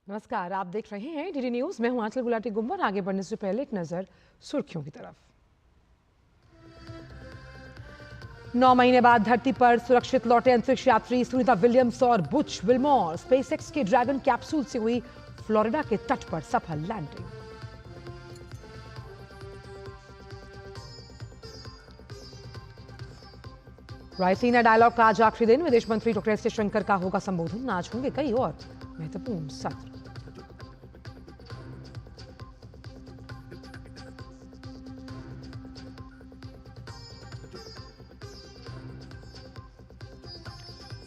नमस्कार, आप देख रहे हैं डीडी न्यूज। मैं हूं आंचल गुलाटी गुम्बर। आगे बढ़ने से पहले एक नजर सुर्खियों की तरफ। 9 महीने बाद धरती पर सुरक्षित लौटे अंतरिक्ष यात्री सुनीता विलियम्स और बुच विल्मोर। स्पेसएक्स के ड्रैगन कैप्सूल से हुई फ्लोरिडा के तट पर सफल लैंडिंग। रायसीना डायलॉग का आज आखिरी दिन। विदेश मंत्री डॉक्टर एस जयशंकर का होगा संबोधन। आज होंगे कई और महत्वपूर्ण सत्र।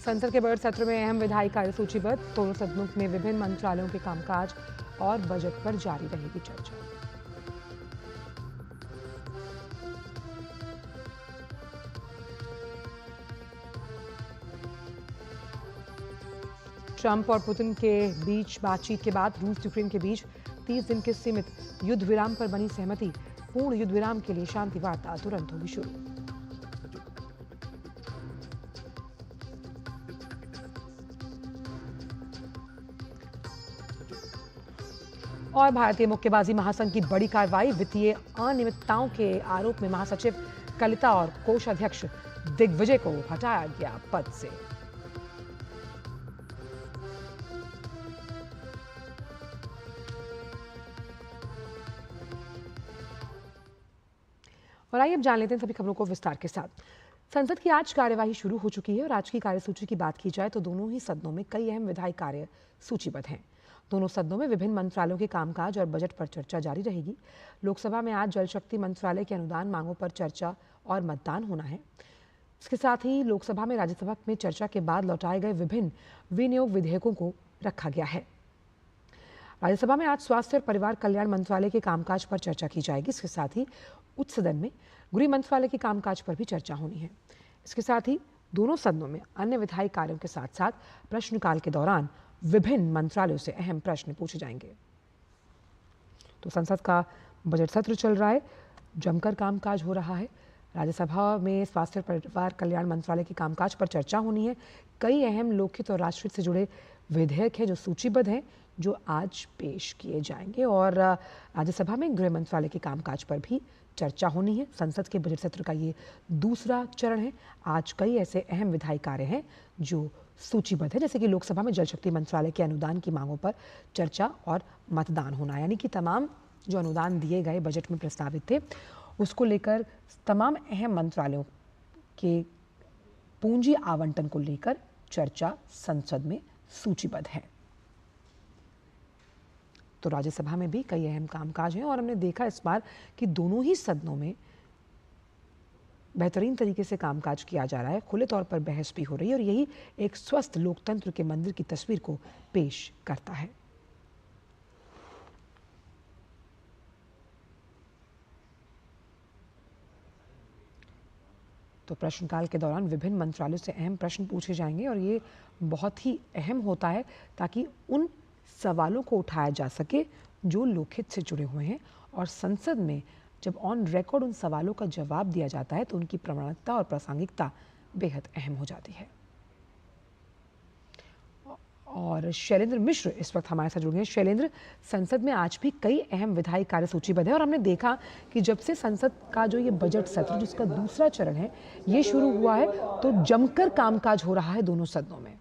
संसद के बजट सत्र में अहम विधायी कार्य सूचीबद्ध। दोनों सदनों में विभिन्न मंत्रालयों के कामकाज और बजट पर जारी रहेगी चर्चा। ट्रंप और पुतिन के बीच बातचीत के बाद रूस यूक्रेन के बीच 30 दिन के सीमित युद्ध विराम पर बनी सहमति। पूर्ण युद्ध विराम के लिए शांति वार्ता तुरंत होगी शुरू। और भारतीय मुक्केबाजी महासंघ की बड़ी कार्रवाई। वित्तीय अनियमितताओं के आरोप में महासचिव कलिता और कोषाध्यक्ष दिग्विजय को हटाया गया पद से। और आइए अब जान लेते हैं सभी खबरों को विस्तार के साथ। संसद की आज कार्यवाही शुरू हो चुकी है और आज की कार्यसूची की बात की जाए तो दोनों ही सदनों में कई अहम विधायी कार्य सूचीबद्ध हैं। दोनों सदनों में विभिन्न मंत्रालयों के कामकाज और बजट पर चर्चा जारी रहेगी। लोकसभा में आज जल शक्ति मंत्रालय के अनुदान मांगों पर चर्चा और मतदान होना है। इसके साथ ही लोकसभा में राज्यसभा में चर्चा के बाद लौटाए गए विभिन्न विनियोग विधेयकों को रखा गया है। राज्यसभा में आज स्वास्थ्य और परिवार कल्याण मंत्रालय के कामकाज पर चर्चा की जाएगी। इसके साथ ही उच्च सदन में गृह मंत्रालय के कामकाज पर भी चर्चा होनी है। इसके साथ ही दोनों सदनों में अन्य विधायी कार्यों के साथ साथ प्रश्नकाल के दौरान विभिन्न मंत्रालयों से अहम प्रश्न पूछे जाएंगे। तो संसद का बजट सत्र चल रहा है, जमकर कामकाज हो रहा है। राज्यसभा में स्वास्थ्य और परिवार कल्याण मंत्रालय के कामकाज पर चर्चा होनी है। कई अहम लोकहित और राष्ट्रहित से जुड़े विधेयक हैं जो सूचीबद्ध हैं, जो आज पेश किए जाएंगे। और राज्यसभा में गृह मंत्रालय के कामकाज पर भी चर्चा होनी है। संसद के बजट सत्र का ये दूसरा चरण है। आज कई ऐसे अहम विधायी कार्य हैं जो सूचीबद्ध है, जैसे कि लोकसभा में जल शक्ति मंत्रालय के अनुदान की मांगों पर चर्चा और मतदान होना, यानी कि तमाम जो अनुदान दिए गए बजट में प्रस्तावित थे उसको लेकर तमाम अहम मंत्रालयों के पूंजी आवंटन को लेकर चर्चा संसद में सूचीबद्ध है। तो राज्यसभा में भी कई अहम कामकाज हैं और हमने देखा इस बार कि दोनों ही सदनों में बेहतरीन तरीके से कामकाज किया जा रहा है। खुले तौर पर बहस भी हो रही है और यही एक स्वस्थ लोकतंत्र के मंदिर की तस्वीर को पेश करता है। तो प्रश्नकाल के दौरान विभिन्न मंत्रालयों से अहम प्रश्न पूछे जाएंगे और ये बहुत ही अहम होता है ताकि उन सवालों को उठाया जा सके जो लोकहित से जुड़े हुए हैं। और संसद में जब ऑन रिकॉर्ड उन सवालों का जवाब दिया जाता है तो उनकी प्रामाणिकता और प्रासंगिकता बेहद अहम हो जाती है। और शैलेंद्र मिश्र इस वक्त हमारे साथ जुड़ गए हैं। शैलेंद्र, संसद में आज भी कई अहम विधायी कार्य सूचीबद्ध है और हमने देखा कि जब से संसद का जो ये बजट सत्र जिसका दूसरा चरण है ये शुरू हुआ है तो जमकर कामकाज हो रहा है दोनों सदनों में।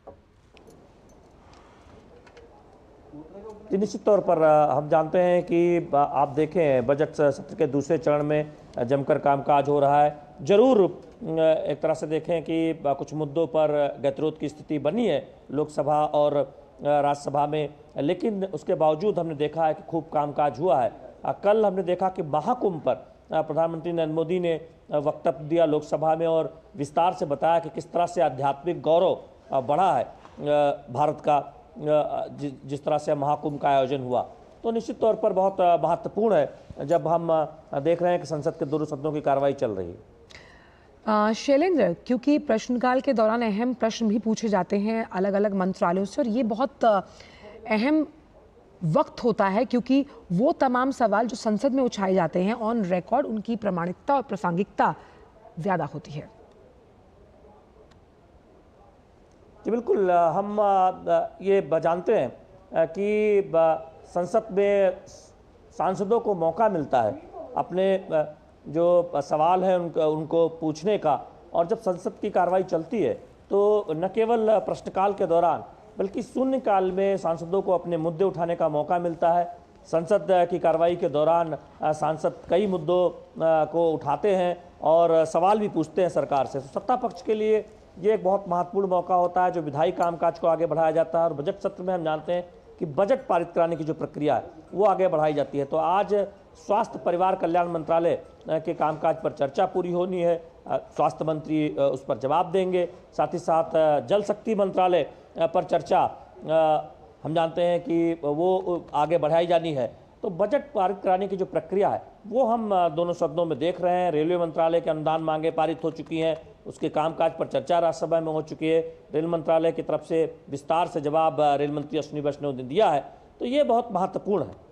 निश्चित तौर पर हम जानते हैं कि आप देखें बजट सत्र के दूसरे चरण में जमकर कामकाज हो रहा है। जरूर एक तरह से देखें कि कुछ मुद्दों पर गतिरोध की स्थिति बनी है लोकसभा और राज्यसभा में, लेकिन उसके बावजूद हमने देखा है कि खूब कामकाज हुआ है। कल हमने देखा कि महाकुंभ पर प्रधानमंत्री नरेंद्र मोदी ने वक्तव्य दिया लोकसभा में और विस्तार से बताया कि किस तरह से आध्यात्मिक गौरव बढ़ा है भारत का जिस तरह से महाकुंभ का आयोजन हुआ। तो निश्चित तौर पर बहुत महत्वपूर्ण है जब हम देख रहे हैं कि संसद के दोनों सदनों की कार्रवाई चल रही है। शैलेंद्र, क्योंकि प्रश्नकाल के दौरान अहम प्रश्न भी पूछे जाते हैं अलग अलग मंत्रालयों से और ये बहुत अहम वक्त होता है, क्योंकि वो तमाम सवाल जो संसद में उठाए जाते हैं ऑन रिकॉर्ड, उनकी प्रामाणिकता और प्रासंगिकता ज्यादा होती है। जी बिल्कुल, हम ये जानते हैं कि संसद में सांसदों को मौका मिलता है अपने जो सवाल हैं उनको पूछने का, और जब संसद की कार्रवाई चलती है तो न केवल प्रश्नकाल के दौरान बल्कि शून्यकाल में सांसदों को अपने मुद्दे उठाने का मौका मिलता है। संसद की कार्रवाई के दौरान सांसद कई मुद्दों को उठाते हैं और सवाल भी पूछते हैं सरकार से। सत्ता पक्ष के लिए ये एक बहुत महत्वपूर्ण मौका होता है जो विधायी कामकाज को आगे बढ़ाया जाता है, और बजट सत्र में हम जानते हैं कि बजट पारित कराने की जो प्रक्रिया है वो आगे बढ़ाई जाती है। तो आज स्वास्थ्य परिवार कल्याण मंत्रालय के कामकाज पर चर्चा पूरी होनी है, स्वास्थ्य मंत्री उस पर जवाब देंगे। साथ ही साथ जल शक्ति मंत्रालय पर चर्चा हम जानते हैं कि वो आगे बढ़ाई जानी है। तो बजट पारित कराने की जो प्रक्रिया है वो हम दोनों सदनों में देख रहे हैं। रेलवे मंत्रालय के अनुदान मांगे पारित हो चुकी हैं, उसके कामकाज पर चर्चा राज्यसभा में हो चुकी है। रेल मंत्रालय की तरफ से विस्तार से जवाब रेल मंत्री अश्विनी वैष्णव ने दिया है, तो ये बहुत महत्वपूर्ण है।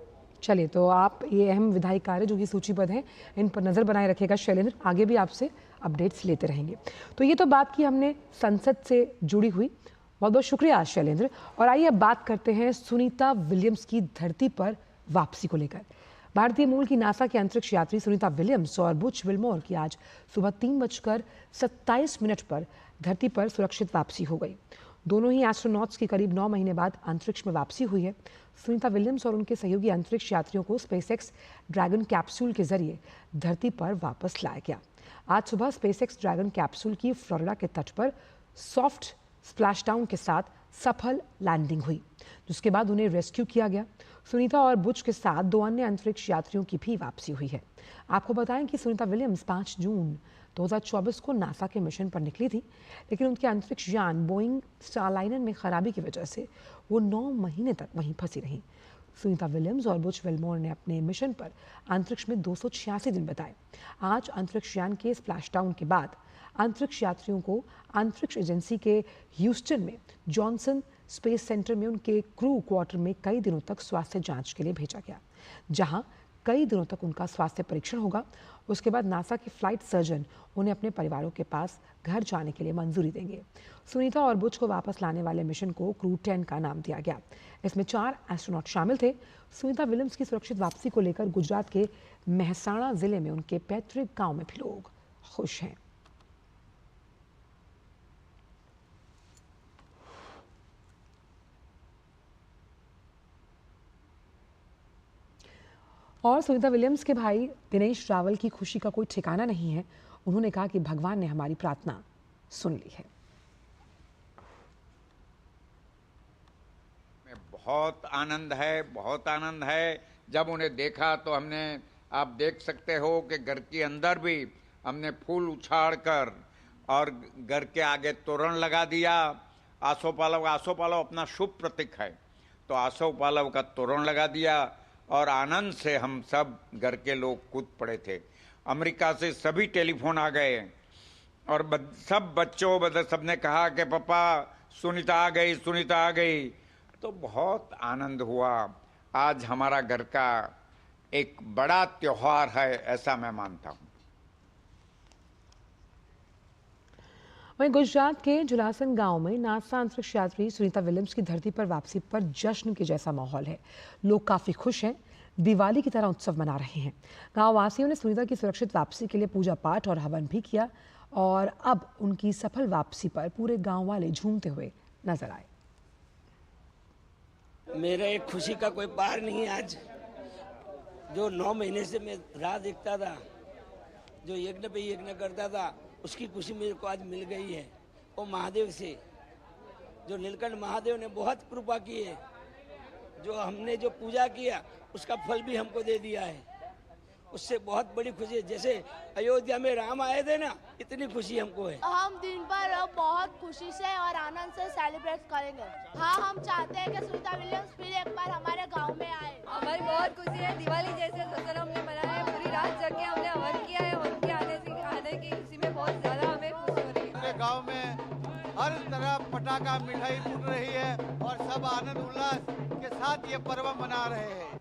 चलिए, तो आप ये अहम विधायी कार्य जो कि सूचीबद्ध हैं इन पर नज़र बनाए रखेगा शैलेंद्र, आगे भी आपसे अपडेट्स लेते रहेंगे। तो ये तो बात की हमने संसद से जुड़ी हुई, बहुत बहुत शुक्रिया शैलेंद्र। और आइए अब बात करते हैं सुनीता विलियम्स की धरती पर वापसी को लेकर। भारतीय मूल की नासा के अंतरिक्ष यात्री सुनीता विलियम्स और बुच विल्मोर की आज सुबह 3:27 पर धरती पर सुरक्षित वापसी हो गई। दोनों ही एस्ट्रोनॉट्स की करीब 9 महीने बाद अंतरिक्ष में वापसी हुई है। सुनीता विलियम्स और उनके सहयोगी अंतरिक्ष यात्रियों को स्पेसएक्स ड्रैगन कैप्सूल के जरिए धरती पर वापस लाया गया। आज सुबह स्पेसएक्स ड्रैगन कैप्सूल की फ्लोरिडा के तट पर सॉफ्ट स्प्लैशडाउन के साथ सफल लैंडिंग हुई, जिसके बाद उन्हें रेस्क्यू किया गया। सुनीता और बुच के साथ 2 अन्य अंतरिक्ष यात्रियों की भी वापसी हुई है। आपको बताएं कि सुनीता विलियम्स 5 जून 2024 को नासा के मिशन पर निकली थी, लेकिन उनके अंतरिक्ष यान बोइंग स्टारलाइनर में खराबी की वजह से वो 9 महीने तक वहीं फंसी रहीं। सुनीता विलियम्स और बुच विल्मोर ने अपने मिशन पर अंतरिक्ष में 286 दिन बिताए। आज अंतरिक्ष यान के स्प्लैशडाउन के बाद अंतरिक्ष यात्रियों को अंतरिक्ष एजेंसी के ह्यूस्टन में जॉनसन स्पेस सेंटर में उनके क्रू क्वार्टर में कई दिनों तक स्वास्थ्य जांच के लिए भेजा गया, जहां कई दिनों तक उनका स्वास्थ्य परीक्षण होगा। उसके बाद नासा के फ्लाइट सर्जन उन्हें अपने परिवारों के पास घर जाने के लिए मंजूरी देंगे। सुनीता और बुच को वापस लाने वाले मिशन को क्रू 10 का नाम दिया गया। इसमें 4 एस्ट्रोनॉट शामिल थे। सुनीता विलियम्स की सुरक्षित वापसी को लेकर गुजरात के मेहसाणा जिले में उनके पैतृक गांव में भी लोग खुश हैं। और सुनीता विलियम्स के भाई दिनेश रावल की खुशी का कोई ठिकाना नहीं है। उन्होंने कहा कि भगवान ने हमारी प्रार्थना सुन ली है। बहुत आनंद है। जब उन्हें देखा तो हमने, आप देख सकते हो कि घर के अंदर भी हमने फूल उछाड़ कर और घर के आगे तोरण लगा दिया। आसोपालव अपना शुभ प्रतीक है, तो आसोपालव का तोरण लगा दिया और आनंद से हम सब घर के लोग कूद पड़े थे। अमेरिका से सभी टेलीफोन आ गए और सब बच्चों सबने कहा कि पापा सुनीता आ गई। तो बहुत आनंद हुआ। आज हमारा घर का एक बड़ा त्योहार है, ऐसा मैं मानता हूँ। वहीं गुजरात के जुलासन गांव में नासा अंतरिक्ष यात्री सुनीता विलियम्स की धरती पर वापसी पर जश्न के जैसा माहौल है। लोग काफी खुश हैं, दिवाली की तरह उत्सव मना रहे हैं। गांव वासियों ने सुनीता की सुरक्षित वापसी के लिए पूजा पाठ और हवन भी किया और अब उनकी सफल वापसी पर पूरे गांव वाले झूमते हुए नजर आए। मेरा एक खुशी का कोई पार नहीं है। आज जो 9 महीने से मैं राह देखता था, जो यज्ञ पे यज्ञ करता था, उसकी खुशी मेरे को आज मिल गई है। वो महादेव से, जो नीलकंठ महादेव ने बहुत कृपा की है। जो हमने जो पूजा किया उसका फल भी हमको दे दिया है, उससे बहुत बड़ी खुशी है। जैसे अयोध्या में राम आए थे ना, इतनी खुशी हमको है। हम दिन भर बहुत खुशी से और आनंद से सेलिब्रेट करेंगे। हाँ, हम चाहते हैं कि सुनीता विलियम्स फिर एक बार हमारे गांव में आए। हमारी बहुत खुशी है। दिवाली जैसे फंक्शन हमने मनाया है, पूरी रात जग के हमने हवन किया है। उनके आने की खुशी में बहुत ज्यादा हमें खुशी हो रही है। गाँव में हर तरह पटाखा मिठाई फूट रही है। और सब आनंद उल्लास के साथ ये पर्व मना रहे हैं।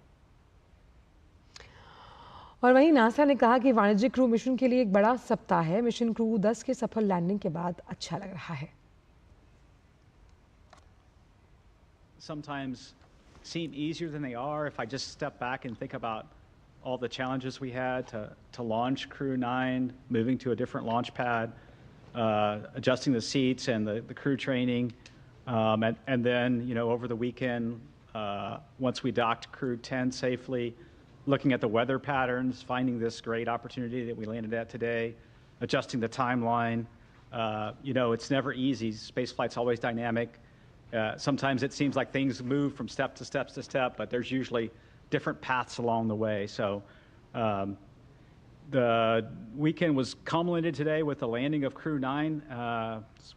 और वहीं नासा ने कहा कि वाणिज्यिक क्रू मिशन के लिए एक बड़ा सप्ताह है। मिशन क्रू 10 के सफल लैंडिंग के बाद अच्छा लग रहा है। Sometimes seem easier than they are if I just step back and think about all the challenges we had to launch Crew 9, moving to a different launch pad, adjusting the seats and the crew training, and then, you know, over the weekend, once we docked Crew 10 safely, looking at the weather patterns, finding this great opportunity that we landed at today, adjusting the timeline. You know, it's never easy. Spaceflight's always dynamic. Sometimes it seems like things move from step to step to step, but there's usually different paths along the way. So the weekend was culminated today with the landing of Crew 9.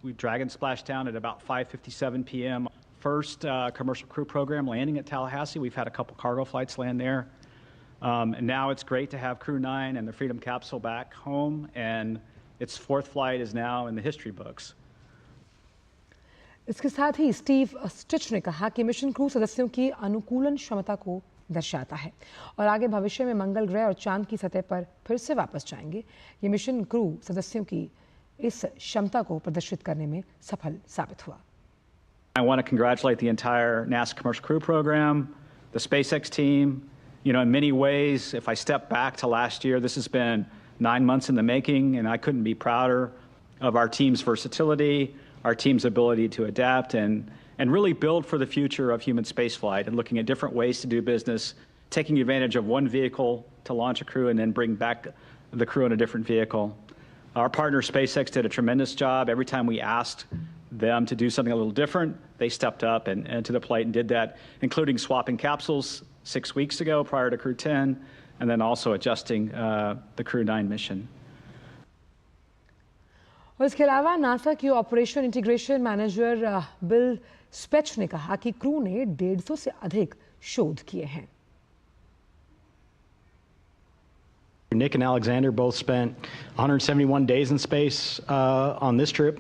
We dragon splashed down at about 5:57 p.m. First commercial crew program landing at Tallahassee. We've had a couple cargo flights land there. And now it's great to have Crew 9 and the Freedom Capsule back home, and its fourth flight is now in the history books. इसके साथ ही Steve stitch ने कहा कि mission crew सदस्यों की अनुकूलन क्षमता को दर्शाता है और आगे भविष्य में मंगल ग्रह और चांद की सतह पर फिर से वापस जाएंगे। ये मिशन क्रू सदस्यों की इस क्षमता को प्रदर्शित करने में सफल साबित हुआ। I want to congratulate the entire NASA commercial crew program, the SpaceX team. You know, in many ways, if I step back to last year, this has been 9 months in the making, and I couldn't be prouder of our team's versatility, our team's ability to adapt and really build for the future of human spaceflight and looking at different ways to do business, taking advantage of one vehicle to launch a crew and then bring back the crew in a different vehicle. Our partner SpaceX did a tremendous job. Every time we asked them to do something a little different, they stepped up and to the plate and did that, including swapping capsules 6 weeks ago prior to Crew 10, and then also adjusting the Crew 9 mission. और इसके अलावा NASA की operation integration manager bill speech ने कहा कि crew ने 150 से अधिक शोध किए हैं। Nick and Alexander both spent 171 days in space on this trip,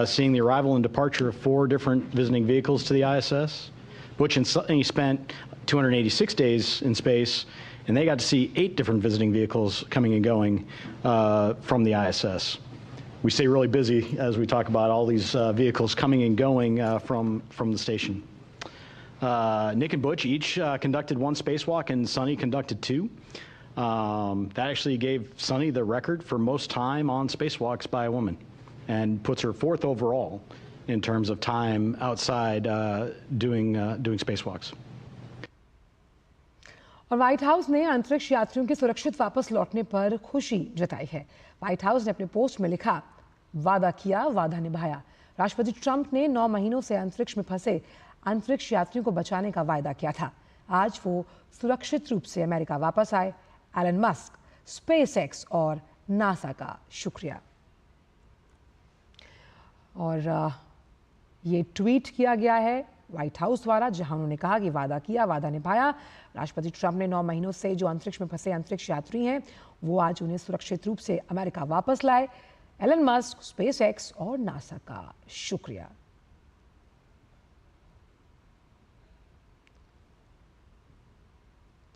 seeing the arrival and departure of 4 different visiting vehicles to the ISS. Butch and Sonny spent 286 days in space, and they got to see 8 different visiting vehicles coming and going from the ISS. We stay really busy as we talk about all these vehicles coming and going from the station. Nick and Butch each conducted 1 spacewalk, and Sonny conducted 2. That actually gave Sonny the record for most time on spacewalks by a woman, and puts her 4th overall in terms of time outside doing spacewalks. और white house ने अंतरिक्ष यात्रियों के सुरक्षित वापस लौटने पर खुशी जताई है। व्हाइट हाउस ने अपने पोस्ट में लिखा, वादा किया, वादा निभाया। राष्ट्रपति ट्रंप ने 9 महीनों से अंतरिक्ष में फंसे अंतरिक्ष यात्रियों को बचाने का वायदा किया था। आज वो सुरक्षित रूप से अमेरिका वापस आए। एलन मस्क, स्पेसएक्स और नासा का शुक्रिया। और ये ट्वीट किया गया है व्हाइट हाउस द्वारा, जहां उन्होंने कहा कि वादा किया, वादा निभाया। राष्ट्रपति ट्रंप ने 9 महीनों से जो अंतरिक्ष में फंसे अंतरिक्ष यात्री हैं, वो आज उन्हें सुरक्षित रूप से अमेरिका वापस लाए। एलन मस्क, स्पेसएक्स और नासा का शुक्रिया।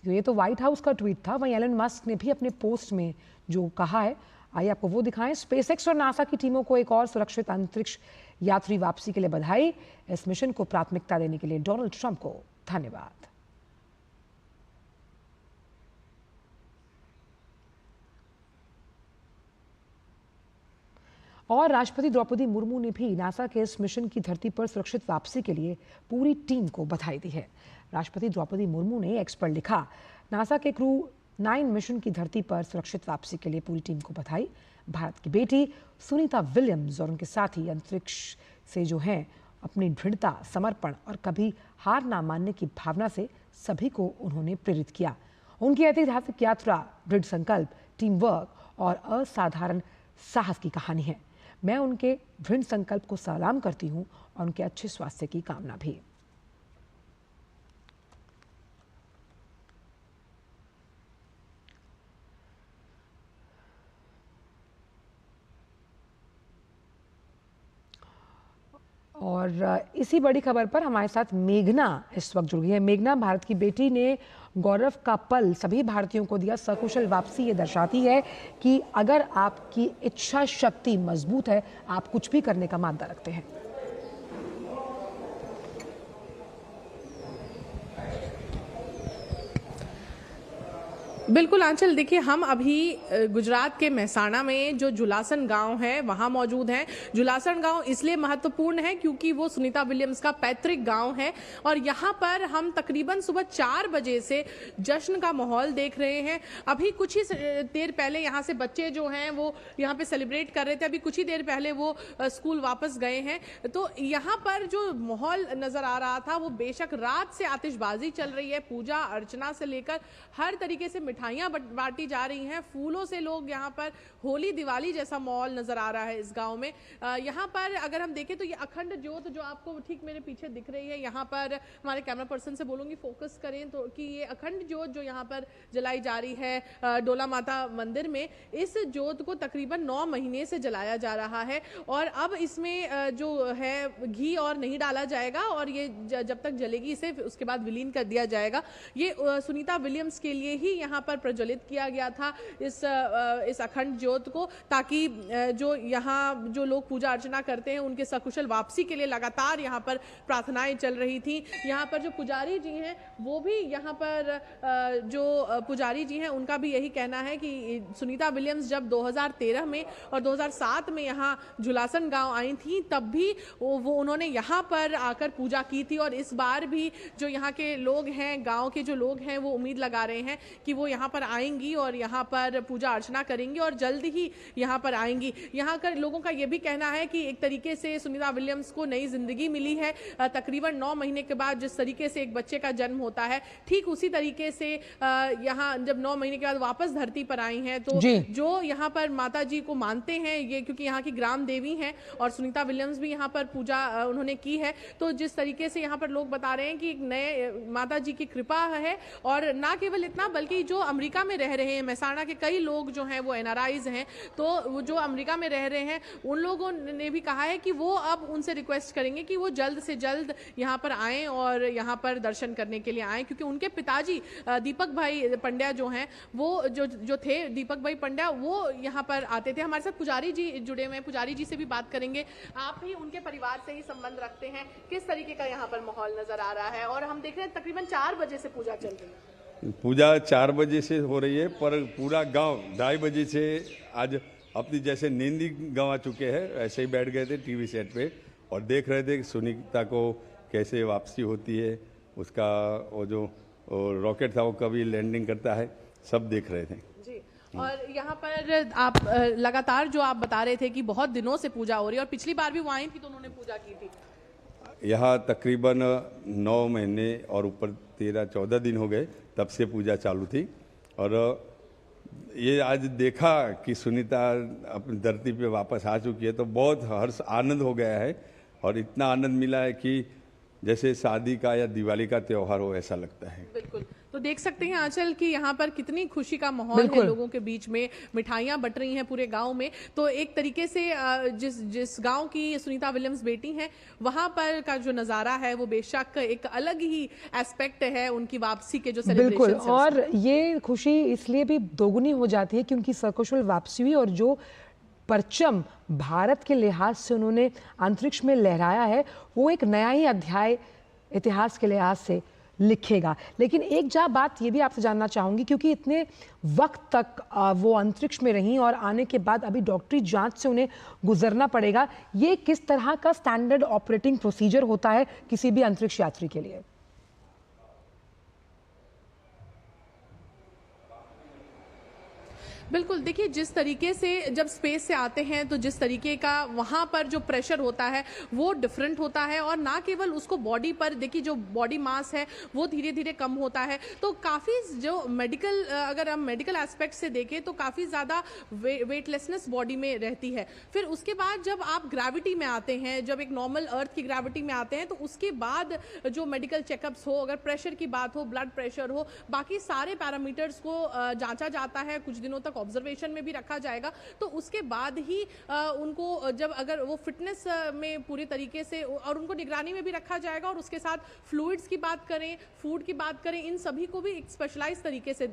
ये तो व्हाइट हाउस का ट्वीट था। वहीं एलन मस्क ने भी अपने पोस्ट में जो कहा है, आइए आपको वो दिखाएं। स्पेसएक्स और नासा की टीमों को एक और सुरक्षित अंतरिक्ष यात्री वापसी के लिए बधाई। इस मिशन को प्राथमिकता देने के लिए डोनाल्ड ट्रंप को धन्यवाद। और राष्ट्रपति द्रौपदी मुर्मू ने भी नासा के इस मिशन की धरती पर सुरक्षित वापसी के लिए पूरी टीम को बधाई दी है। राष्ट्रपति द्रौपदी मुर्मू ने एक्स पर लिखा, नासा के क्रू 9 मिशन की धरती पर सुरक्षित वापसी के लिए पूरी टीम को बधाई। भारत की बेटी सुनीता विलियम्स और उनके साथी अंतरिक्ष से जो हैं, अपनी दृढ़ता, समर्पण और कभी हार ना मानने की भावना से सभी को उन्होंने प्रेरित किया। उनकी ऐतिहासिक यात्रा दृढ़ संकल्प, टीम वर्क और असाधारण साहस की कहानी है। मैं उनके दृढ़ संकल्प को सलाम करती हूँ और उनके अच्छे स्वास्थ्य की कामना भी। और इसी बड़ी खबर पर हमारे साथ मेघना इस वक्त जुड़ गई है। मेघना, भारत की बेटी ने गौरव का पल सभी भारतीयों को दिया, सकुशल वापसी ये दर्शाती है कि अगर आपकी इच्छा शक्ति मजबूत है, आप कुछ भी करने का मादा रखते हैं। बिल्कुल आंचल, देखिए हम अभी गुजरात के मेहसाणा में जो जुलासन गांव है वहां मौजूद हैं। जुलासन गांव इसलिए महत्वपूर्ण है क्योंकि वो सुनीता विलियम्स का पैतृक गांव है और यहां पर हम तकरीबन सुबह 4 बजे से जश्न का माहौल देख रहे हैं। अभी कुछ ही देर पहले यहां से बच्चे जो हैं वो यहां पे सेलिब्रेट कर रहे थे, अभी कुछ ही देर पहले वो स्कूल वापस गए हैं। तो यहाँ पर जो माहौल नजर आ रहा था वो बेशक रात से आतिशबाजी चल रही है, पूजा अर्चना से लेकर हर तरीके से मिठाइयां बांटी जा रही हैं, फूलों से लोग यहाँ पर होली दिवाली जैसा माहौल नजर आ रहा है इस गांव में। यहाँ पर अगर हम देखें तो ये अखंड ज्योत जो आपको ठीक मेरे पीछे दिख रही है, यहाँ पर हमारे कैमरा पर्सन से बोलूंगी फोकस करें तो कि ये अखंड ज्योत जो यहाँ पर जलाई जा रही है डोला माता मंदिर में, इस ज्योत को तकरीबन 9 महीने से जलाया जा रहा है और अब इसमें जो है घी और नहीं डाला जाएगा और ये जब तक जलेगी इसे उसके बाद विलीन कर दिया जाएगा। ये सुनीता विलियम्स के लिए ही यहाँ पर प्रज्वलित किया गया था इस अखंड ज्योत को, ताकि जो यहाँ जो लोग पूजा अर्चना करते हैं उनके सकुशल वापसी के लिए लगातार यहाँ पर प्रार्थनाएं चल रही थी। यहाँ पर जो पुजारी जी हैं वो भी यहाँ पर जो पुजारी जी हैं उनका भी यही कहना है कि सुनीता विलियम्स जब 2013 में और 2007 में यहाँ जुलासन गांव आई थी तब भी वो उन्होंने यहाँ पर आकर पूजा की थी और इस बार भी जो यहाँ के लोग हैं, गांव के जो लोग हैं वो उम्मीद लगा रहे हैं कि वो यहाँ पर आएंगी और यहाँ पर पूजा अर्चना करेंगी और जल्द ही यहाँ पर आएंगी। यहाँ का लोगों का ये भी कहना है कि एक तरीके से सुनीता विलियम्स को नई जिंदगी मिली है। तकरीबन 9 महीने के बाद जिस तरीके से एक बच्चे का जन्म होता है, ठीक उसी तरीके से यहाँ जब 9 महीने के बाद वापस धरती पर आई हैं तो जो यहाँ पर माता जी को मानते हैं ये, क्योंकि यहाँ की ग्राम देवी हैं और सुनीता विलियम्स भी यहाँ पर पूजा उन्होंने की है, तो जिस तरीके से यहाँ पर लोग बता रहे हैं कि एक नए माता जी की कृपा है। और ना केवल इतना बल्कि जो अमेरिका में रह रहे हैं, मेहसाणा के कई लोग जो हैं वो एनआरआईज हैं, तो जो अमेरिका में रह रहे हैं उन लोगों ने भी कहा है कि वो अब उनसे रिक्वेस्ट करेंगे कि वो जल्द से जल्द यहाँ पर आएँ और यहाँ पर दर्शन करने के लिए आएँ, क्योंकि उनके पिताजी दीपक भाई पंड्या जो हैं वो जो थे दीपक भाई पंड्या वो यहाँ पर आते थे। हमारे साथ पुजारी जी जुड़े हुए हैं, पुजारी जी से भी बात करेंगे। आप भी उनके परिवार से ही संबंध रखते हैं, किस तरीके का यहाँ पर माहौल नजर आ रहा है? और हम देख रहे हैं तकरीबन 4 बजे से पूजा चल रही है। पूजा 4 बजे से हो रही है पर पूरा गांव 2:30 बजे से आज अपनी जैसे नींद ही गंवा चुके हैं, ऐसे ही बैठ गए थे टीवी सेट पे और देख रहे थे कि सुनीता को कैसे वापसी होती है, उसका वो जो रॉकेट था वो कभी लैंडिंग करता है, सब देख रहे थे जी। और यहाँ पर आप लगातार जो आप बता रहे थे कि बहुत दिनों से पूजा हो रही है और पिछली बार भी वो आई थी तो उन्होंने पूजा की थी। यहाँ तकरीबन 9 महीने और ऊपर 13-14 दिन हो गए तब से पूजा चालू थी और ये आज देखा कि सुनीता अपनी धरती पे वापस आ चुकी है तो बहुत हर्ष आनंद हो गया है और इतना आनंद मिला है कि जैसे शादी का या दिवाली का त्योहार हो ऐसा लगता है। बिल्कुल, तो देख सकते हैं आंचल कि यहाँ पर कितनी खुशी का माहौल है लोगों के बीच में, मिठाइयाँ बट रही हैं पूरे गांव में। तो एक तरीके से जिस गांव की सुनीता विलियम्स बेटी हैं वहां पर का जो नज़ारा है वो बेशक एक अलग ही एस्पेक्ट है उनकी वापसी के जो सेलिब्रेशन। बिल्कुल, और ये खुशी इसलिए भी दोगुनी हो जाती है क्योंकि सकुशल वापसी हुई और जो परचम भारत के लिहाज से उन्होंने अंतरिक्ष में लहराया है वो एक नया ही अध्याय इतिहास के लिहाज से लिखेगा। लेकिन एक बात ये भी आपसे जानना चाहूंगी, क्योंकि इतने वक्त तक वो अंतरिक्ष में रहीं और आने के बाद अभी डॉक्टरी जांच से उन्हें गुजरना पड़ेगा, ये किस तरह का स्टैंडर्ड ऑपरेटिंग प्रोसीजर होता है किसी भी अंतरिक्ष यात्री के लिए? बिल्कुल, देखिए जिस तरीके से जब स्पेस से आते हैं तो जिस तरीके का वहाँ पर जो प्रेशर होता है वो डिफरेंट होता है और ना केवल उसको बॉडी पर, देखिए जो बॉडी मास है वो धीरे धीरे कम होता है, तो काफ़ी जो मेडिकल अगर हम मेडिकल एस्पेक्ट से देखें तो काफ़ी ज़्यादा वेटलेसनेस बॉडी में रहती है। फिर उसके बाद जब आप ग्रेविटी में आते हैं, जब एक नॉर्मल अर्थ की ग्रेविटी में आते हैं तो उसके बाद जो मेडिकल चेकअप्स हो, अगर प्रेशर की बात हो, ब्लड प्रेशर हो, बाकी सारे पैरामीटर्स को जाँचा जाता है, कुछ दिनों तक तक ऑब्जर्वेशन में भी रखा जाएगा, तो उसके बाद ही उनको जब अगर वो फिटनेस में पूरी तरीके से और उनको निगरानी में भी रखा जाएगा, और उसके साथ फ्लूइड्स की बात करें, फूड की बात करें, इन सभी को भी एक स्पेशलाइज तरीके से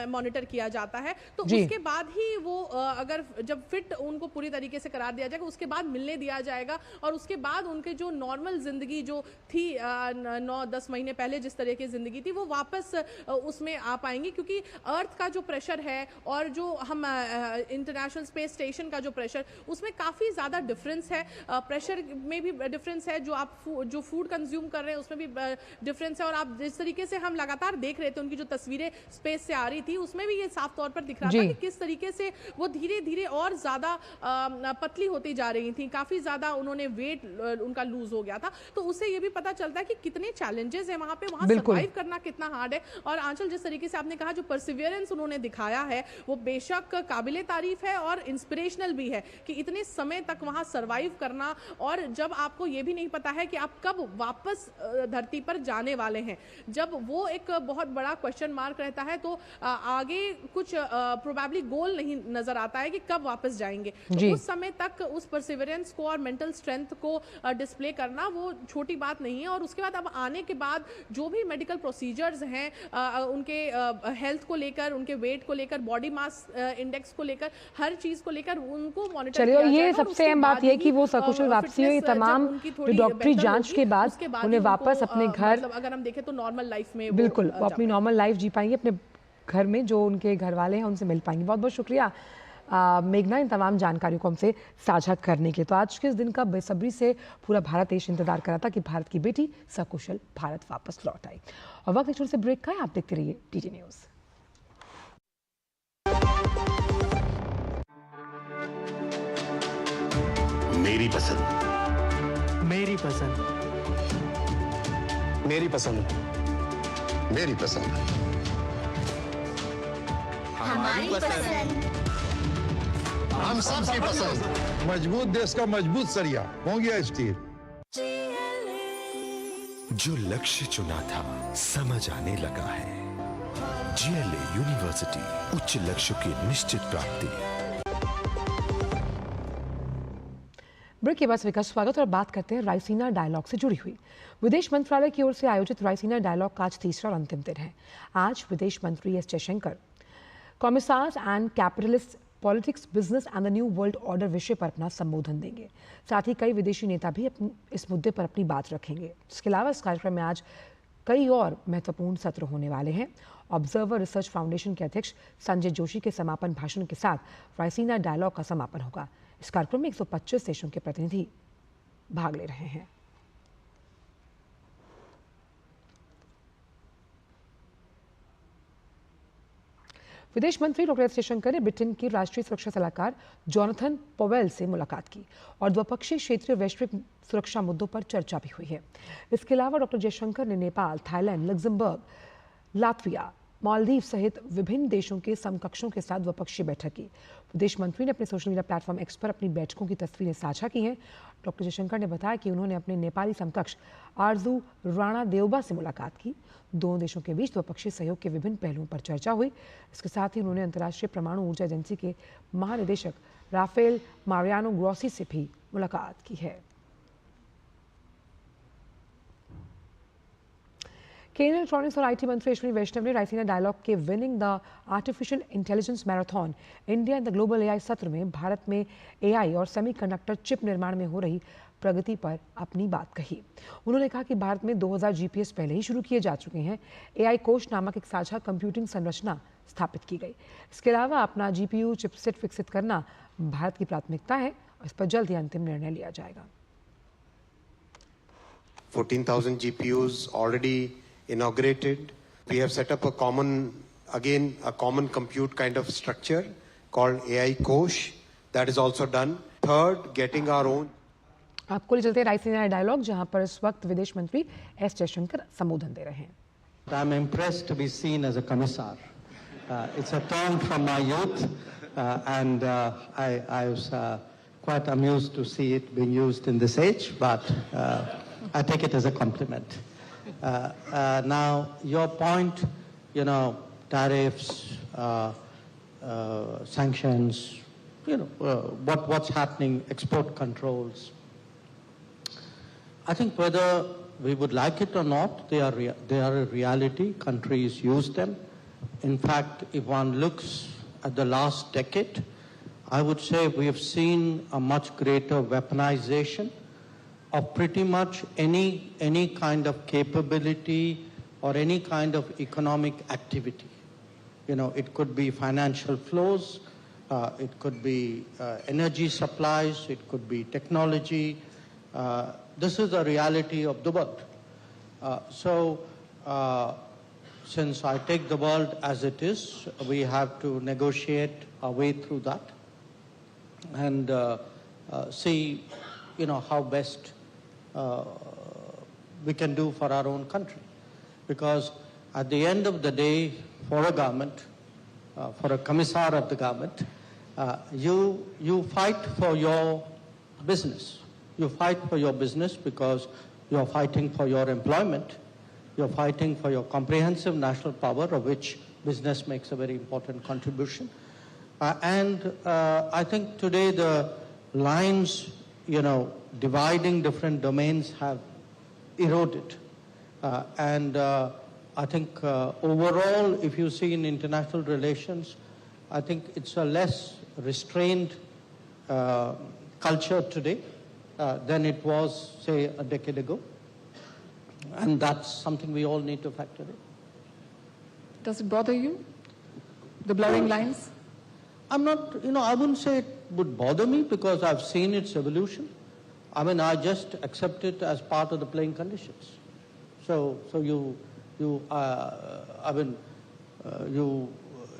मॉनिटर किया जाता है। तो उसके बाद ही वो अगर जब फिट उनको पूरी तरीके से करार दिया जाएगा, उसके बाद मिलने दिया जाएगा, और उसके बाद उनके जो नॉर्मल जिंदगी जो थी 9-10 महीने पहले जिस तरह की जिंदगी थी, वो वापस उसमें आ पाएंगी। क्योंकि अर्थ का जो प्रेशर है और जो हम इंटरनेशनल स्पेस स्टेशन का जो प्रेशर, उसमें काफ़ी ज़्यादा डिफरेंस है। प्रेशर में भी डिफरेंस है, जो आप जो फूड कंज्यूम कर रहे हैं उसमें भी डिफरेंस है। और आप जिस तरीके से हम लगातार देख रहे थे, उनकी जो तस्वीरें स्पेस से आ रही थी, उसमें भी ये साफ तौर पर दिख रहा था कि किस तरीके से वो धीरे धीरे और ज़्यादा पतली होती जा रही थी, काफ़ी ज़्यादा उन्होंने वेट उनका लूज हो गया था। तो उससे ये भी पता चलता है कि कितने चैलेंजेस है वहाँ पे, वहाँ सर्वाइव करना कितना हार्ड है। और आंचल, जिस तरीके से आपने कहा, जो परसिवियरेंस उन्होंने दिखाया है वो बेशक काबिले तारीफ है और इंस्पिरेशनल भी है कि इतने समय तक वहाँ सर्वाइव करना, और जब आपको ये भी नहीं पता है कि आप कब वापस धरती पर जाने वाले हैं, जब वो एक बहुत बड़ा क्वेश्चन मार्क रहता है, तो आगे कुछ प्रोबेबली गोल नहीं नजर आता है कि कब वापस जाएंगे। तो उस समय तक उस परसिवियरेंस को और मेंटल स्ट्रेंथ को डिस्प्ले करना वो छोटी बात नहीं है। और उसके बाद अब आने के बाद जो भी मेडिकल प्रोसीजर्स हैं, उनके हेल्थ को लेकर, उनके वेट को लेकर, बॉडी मास इंडेक्स को लेकर, हर चीज को लेकर उनको मॉनिटर किया जाएगा। ये सबसे अहम बात यह कि वो सकुशल वापसी हुई, तमाम डॉक्टरी जांच के बाद उन्हें वापस अपने घर, मतलब अगर हम देखें तो नॉर्मल लाइफ में बिल्कुल वो अपनी नॉर्मल लाइफ जी पाएंगे, अपने घर में जो उनके घर वाले हैं उनसे मिल पाएंगे। बहुत बहुत शुक्रिया मेघना इन तमाम जानकारियों को हमसे साझा करने के। तो आज के इस दिन का बेसब्री से पूरा भारत देश इंतजार कर रहा था कि भारत की बेटी सकुशल भारत वापस लौट आई। और वक्त एक छोटे से ब्रेक का है, आप देखते रहिए टीटी न्यूज़। मेरी पसंद, मेरी पसंद, मेरी पसंद, मेरी पसंद, हमारी पसंद, हम सबकी पसंद। मजबूत देश का मजबूत सरिया हो गया स्टील। जो लक्ष्य चुना था समझ आने लगा है। GLA यूनिवर्सिटी, उच्च लक्ष्य की निश्चित प्राप्ति। ब्रेक के बाद स्वीकार स्वागत और बात करते हैं रायसीना डायलॉग से जुड़ी हुई। विदेश मंत्रालय की ओर से आयोजित रायसीना डायलॉग का आज तीसरा और अंतिम दिन है। आज विदेश मंत्री S Jaishankar commissars and capitalist politics, business and the new world order विषय पर अपना संबोधन देंगे। साथ ही कई विदेशी नेता भी इस मुद्दे पर अपनी बात रखेंगे। इसके अलावा इस कार्यक्रम में आज कई और महत्वपूर्ण सत्र होने वाले हैं। ऑब्जर्वर रिसर्च फाउंडेशन के अध्यक्ष संजय जोशी के समापन भाषण के साथ रायसीना डायलॉग का समापन होगा। इस कार्यक्रम में 125 देशों के प्रतिनिधि भाग ले रहे हैं। विदेश मंत्री डॉक्टर एस जयशंकर ने ब्रिटेन के राष्ट्रीय सुरक्षा सलाहकार जॉनथन पॉवेल से मुलाकात की और द्विपक्षीय क्षेत्रीय वैश्विक सुरक्षा मुद्दों पर चर्चा भी हुई है। इसके अलावा डॉक्टर जयशंकर ने Nepal, Thailand, Luxembourg, Latvia, Maldives सहित विभिन्न देशों के समकक्षों के साथ द्विपक्षीय बैठक की। विदेश मंत्री ने अपने सोशल मीडिया प्लेटफॉर्म एक्स पर अपनी बैठकों की तस्वीरें साझा की हैं। डॉक्टर जयशंकर ने बताया कि उन्होंने अपने नेपाली समकक्ष आरजू राणा देवबा से मुलाकात की। दोनों देशों के बीच द्विपक्षीय सहयोग के विभिन्न पहलुओं पर चर्चा हुई। इसके साथ ही उन्होंने अंतर्राष्ट्रीय परमाणु ऊर्जा एजेंसी के महानिदेशक राफेल मारियानो ग्रोसी से भी मुलाकात की है। केंद्रीय इलेक्ट्रॉनिक्स और IT मंत्री अश्विनी वैष्णव ने रायसीना डायलॉग के winning the artificial intelligence marathon India in the global AI सत्र में भारत में AI और सेमीकंडक्टर चिप निर्माण में हो रही प्रगति पर अपनी बात कही। उन्होंने कहा कि भारत में 2000 GPS पहले ही शुरू किए जा चुके हैं। AI कोष नामक एक साझा कंप्यूटिंग संरचना स्थापित की गई। इसके अलावा अपना GPU चिपसेट विकसित करना भारत की प्राथमिकता है और इस पर जल्द ही अंतिम निर्णय लिया जाएगा। 14,000 GPUs already inaugurated. We have set up a common compute kind of structure called AI Kosh. That is also done. Third, getting our own. आपको ले चलते हैं रायसीना डायलॉग, जहां पर इस वक्त विदेश मंत्री एस जयशंकर संबोधन दे रहे हैं। I'm impressed to be seen as a commissar. It's a term from my youth, and I was quite amused to see it being used in this age, but I take it as a compliment. Now, your point, tariffs, sanctions, what's happening, export controls. I think whether we would like it or not, they are a reality. Countries use them. In fact, if one looks at the last decade, I would say we have seen a much greater weaponization of pretty much any kind of capability or any kind of economic activity. It could be financial flows, it could be energy supplies, it could be technology. This is the reality of the world. Since I take the world as it is, we have to negotiate our way through that and see, how best we can do for our own country. Because at the end of the day, for a government, for a commissar of the government, you fight for your business. You fight for your business because you're fighting for your employment. You're fighting for your comprehensive national power, of which business makes a very important contribution. I think today the lines, dividing different domains have eroded. I think overall, if you see in international relations, I think it's a less restrained culture today than it was, say, a decade ago. And that's something we all need to factor in. Does it bother you, the blurring lines? I'm not, I wouldn't say it would bother me because I've seen its evolution. I mean, I just accept it as part of the playing conditions.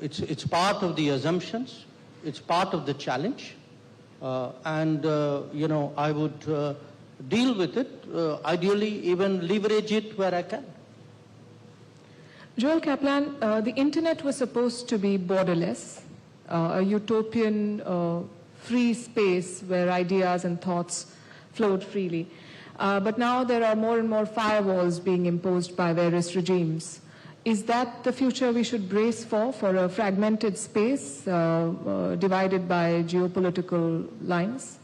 It's part of the assumptions, it's part of the challenge, I would deal with it, ideally even leverage it where I can. Joel Kaplan, the internet was supposed to be borderless, a utopian free space where ideas and thoughts flowed freely. But now there are more and more firewalls being imposed by various regimes. Is that the future we should brace for a fragmented space divided by geopolitical lines?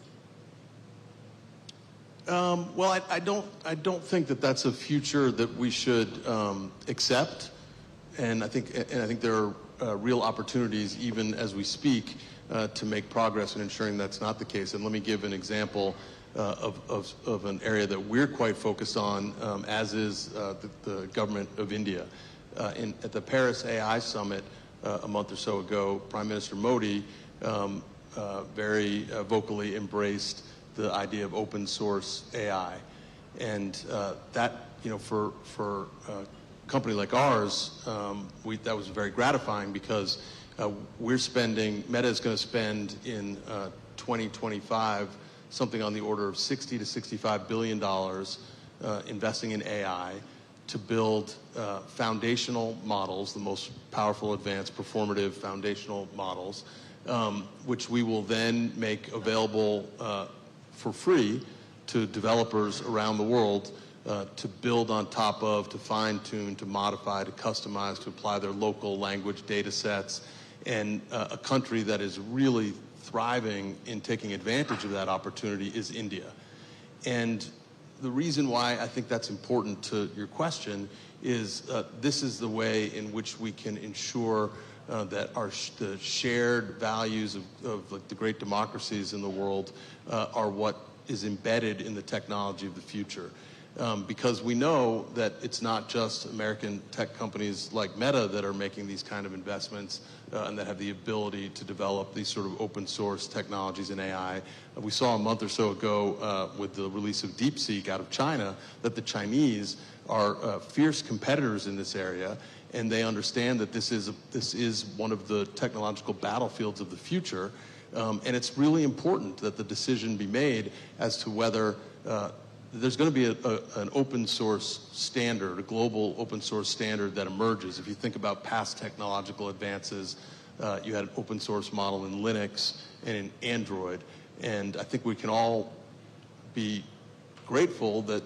Well, I don't think that that's a future that we should accept, and I think there are real opportunities, even as we speak, to make progress in ensuring that's not the case. And let me give an example of an area that we're quite focused on, as is the government of India. At the Paris AI Summit a month or so ago, Prime Minister Modi very vocally embraced the idea of open source AI. And that, for a company like ours, that was very gratifying because Meta is going to spend in 2025 something on the order of $60 to $65 billion investing in AI to build foundational models, the most powerful, advanced, performative foundational models, which we will then make available for free to developers around the world to build on top of, to fine-tune, to modify, to customize, to apply their local language data sets. And a country that is really thriving in taking advantage of that opportunity is India. And the reason why I think that's important to your question is this is the way in which we can ensure that the shared values of like the great democracies in the world are what is embedded in the technology of the future. Because we know that it's not just American tech companies like Meta that are making these kind of investments and that have the ability to develop these sort of open source technologies in AI. We saw a month or so ago with the release of DeepSeek out of China that the Chinese are fierce competitors in this area, and they understand that this is one of the technological battlefields of the future. And it's really important that the decision be made as to whether there's going to be an open source standard, a global open source standard that emerges. If you think about past technological advances, you had an open source model in Linux and in Android. And I think we can all be grateful that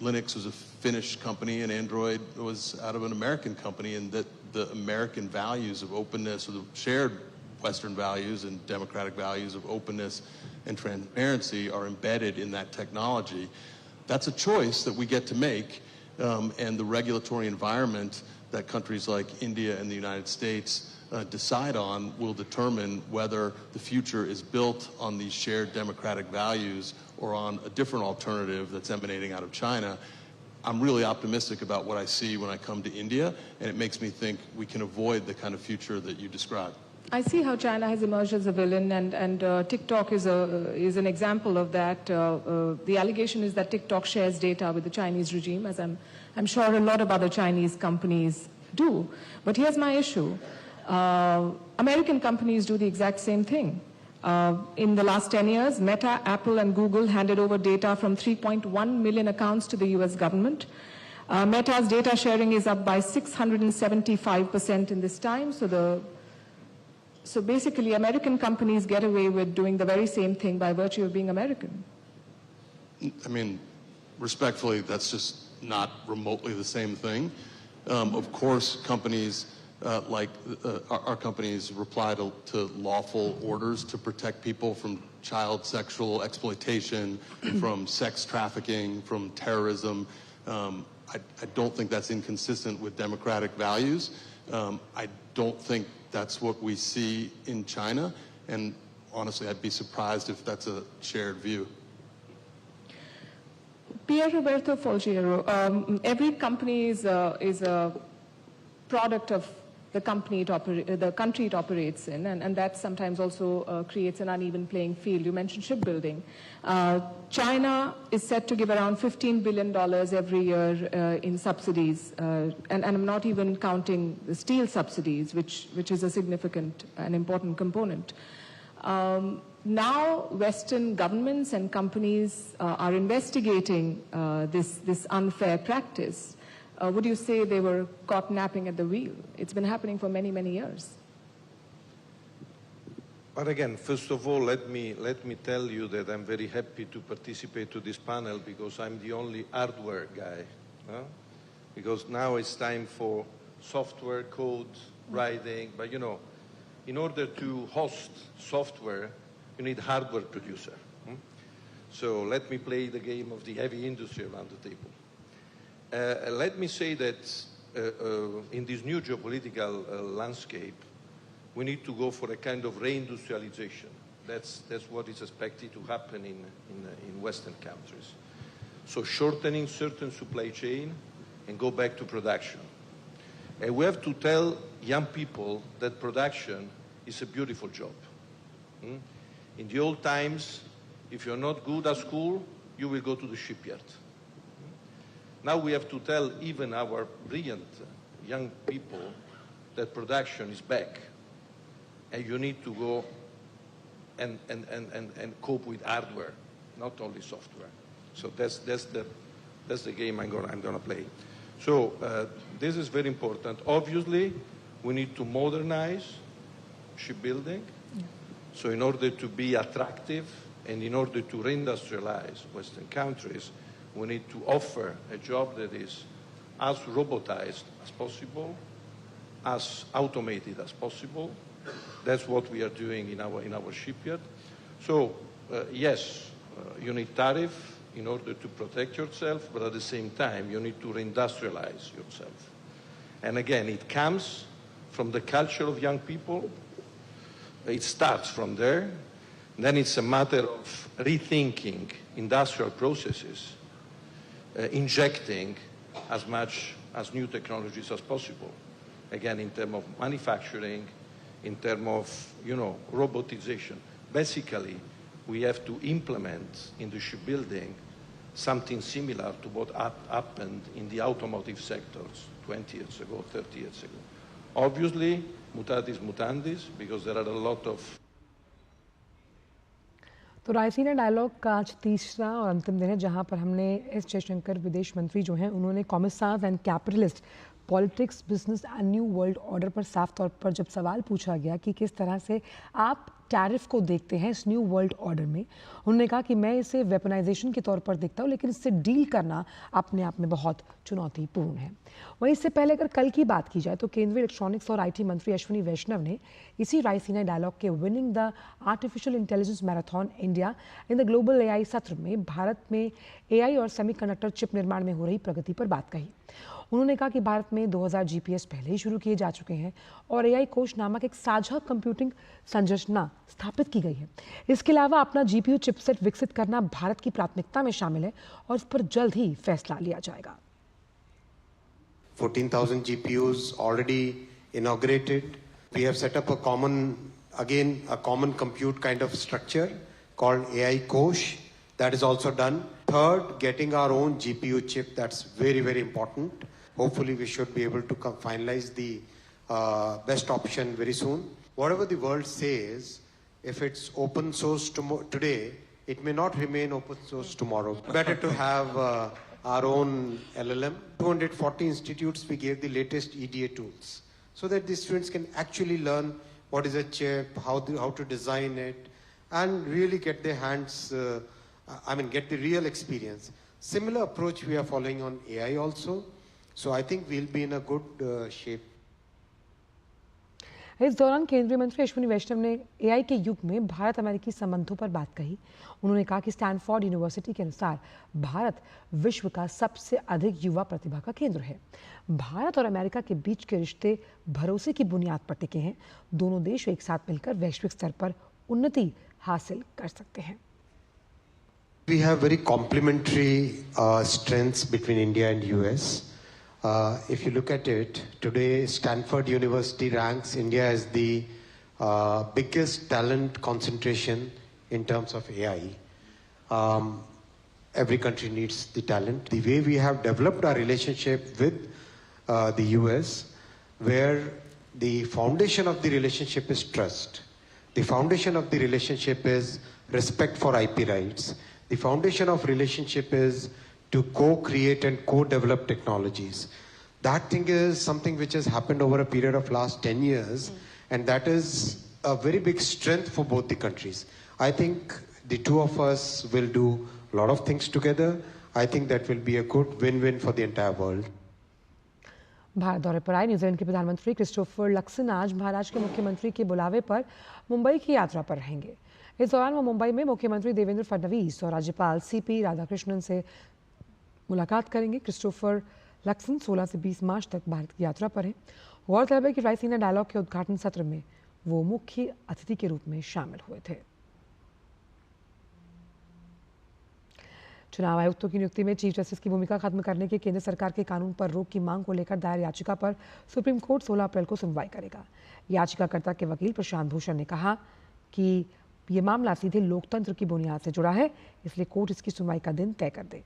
Linux was a Finnish company and Android was out of an American company, and that the American values of openness, or the shared Western values and democratic values of openness and transparency are embedded in that technology. That's a choice that we get to make, and the regulatory environment that countries like India and the United States decide on will determine whether the future is built on these shared democratic values or on a different alternative that's emanating out of China. I'm really optimistic about what I see when I come to India, and it makes me think we can avoid the kind of future that you described. I see how China has emerged as a villain, and TikTok is an example of that. The allegation is that TikTok shares data with the Chinese regime, as I'm sure a lot of other Chinese companies do. But here's my issue. American companies do the exact same thing. In the last 10 years, Meta, Apple, and Google handed over data from 3.1 million accounts to the US government. Meta's data sharing is up by 675% in this time. So basically, American companies get away with doing the very same thing by virtue of being American. I mean, respectfully, that's just not remotely the same thing. Of course, companies like our companies reply to lawful orders to protect people from child sexual exploitation, from sex trafficking, from terrorism. I don't think that's inconsistent with democratic values. I don't think that's what we see in China, and honestly, I'd be surprised if that's a shared view. Pier Roberto Folgiero, every company is a product of the country it operates in, and that sometimes also creates an uneven playing field. You mentioned shipbuilding. China is set to give around $15 billion every year in subsidies, and I'm not even counting the steel subsidies, which is a significant and important component. Now, Western governments and companies are investigating this unfair practice. Would you say they were caught napping at the wheel? It's been happening for many, many years. But again, first of all, let me tell you that I'm very happy to participate to this panel because I'm the only hardware guy. Because now it's time for software, code, writing. But you know, in order to host software, you need hardware producer. So let me play the game of the heavy industry around the table. Let me say that in this new geopolitical landscape, we need to go for a kind of reindustrialization. That's what is expected to happen in Western countries. So shortening certain supply chain and go back to production. And we have to tell young people that production is a beautiful job. In the old times, if you're not good at school, you will go to the shipyard. Now we have to tell even our brilliant young people that production is back, and you need to go and cope with hardware, not only software. So that's the game I'm gonna play. So this is very important. Obviously, we need to modernize shipbuilding. So in order to be attractive and in order to reindustrialize Western countries, we need to offer a job that is as robotized as possible, as automated as possible. That's what we are doing in our shipyard. So yes, you need tariff in order to protect yourself, but at the same time, you need to reindustrialize yourself. And again, it comes from the culture of young people. It starts from there. Then it's a matter of rethinking industrial processes, injecting as much as new technologies as possible. Again, in terms of manufacturing, in terms of, robotization. Basically, we have to implement in the shipbuilding something similar to what happened in the automotive sectors 20 years ago, 30 years ago. Obviously, mutatis mutandis, because there are a lot of तो Raisina dialogue का आज तीसरा और अंतिम दिन है जहां पर हमने एस जयशंकर विदेश मंत्री जो हैं उन्होंने commissars and capitalist politics business and new world order पर साफ तौर पर जब सवाल पूछा गया कि किस तरह से आप टैरिफ को देखते हैं इस न्यू वर्ल्ड ऑर्डर में। उन्होंने कहा कि मैं इसे वेपनाइजेशन के तौर पर देखता हूं, लेकिन इससे डील करना अपने आप में बहुत चुनौतीपूर्ण है। वहीं इससे पहले अगर कल की बात की जाए तो केंद्रीय इलेक्ट्रॉनिक्स और IT मंत्री अश्विनी वैष्णव ने इसी रायसीना डायलॉग के winning the artificial intelligence marathon India in the global AI सत्र में भारत में AI और सेमीकंडक्टर चिप निर्माण में हो रही प्रगति पर बात कही। उन्होंने कहा कि भारत में 2000 GPS पहले ही शुरू किए जा चुके हैं और AI कोष नामक एक साझा कंप्यूटिंग संरचना स्थापित की गई है। इसके अलावा अपना GPU चिपसेट विकसित करना भारत की प्राथमिकता में शामिल है और इस पर जल्द ही फैसला लिया जाएगा। 14,000 GPUs already inaugurated. We have set up a common compute kind of structure called AI Kosh. That is also done. Third, getting our own GPU chip. That's very, very important. Hopefully, we should be able to finalize the best option very soon. Whatever the world says, if it's open source today, it may not remain open source tomorrow. Better to have our own LLM. 240 institutes, we gave the latest EDA tools so that the students can actually learn what is a chip, how to design it, and really get their hands, get the real experience. Similar approach we are following on AI also. So I think we'll be in a good shape. इस दौरान केंद्रीय मंत्री अश्विनी वैष्णव ने AI के युग में भारत अमेरिकी संबंधों पर बात कही। उन्होंने कहा कि स्टैनफोर्ड यूनिवर्सिटी के अनुसार भारत विश्व का सबसे अधिक युवा प्रतिभा का केंद्र है। भारत और अमेरिका के बीच के रिश्ते भरोसे की बुनियाद पर टिके हैं। दोनों देश एक साथ मिलकर वैश्विक स्तर पर उन्नति हासिल कर सकते हैं। We have very complementary strengths between India and US. If you look at it, today Stanford University ranks India as the biggest talent concentration in terms of AI. Every country needs the talent. The way we have developed our relationship with the US, where the foundation of the relationship is trust. The foundation of the relationship is respect for IP rights. The foundation of relationship is to co-create and co-develop technologies. That thing is something which has happened over a period of last 10 years, and that is a very big strength for both the countries. I think the two of us will do a lot of things together. I think that will be a good win-win for the entire world. Bharat दौरे पर आए New Zealand के प्रधानमंत्री Christopher Luxon आज महाराष्ट्र के मुख्यमंत्री के बुलावे पर मुंबई की यात्रा पर रहेंगे। इस दौरान वो मुंबई में मुख्यमंत्री देवेंद्र फडणवीस और राज्यपाल CP राधाकृष्णन से मुलाकात करेंगे। क्रिस्टोफर लक्सन 16 से 20 मार्च तक भारत की यात्रा पर हैं। गौरतलब है कि रायसीना डायलॉग के उद्घाटन सत्र में वो मुख्य अतिथि के रूप में शामिल हुए थे। चुनाव आयुक्तों की नियुक्ति में चीफ जस्टिस की भूमिका खत्म करने के केंद्र सरकार के कानून पर रोक की मांग को लेकर दायर याचिका पर सुप्रीम कोर्ट 16 अप्रैल को सुनवाई करेगा। याचिकाकर्ता के वकील प्रशांत भूषण ने कहा कि ये मामला सीधे लोकतंत्र की बुनियाद से जुड़ा है, इसलिए कोर्ट इसकी सुनवाई का दिन तय कर दे।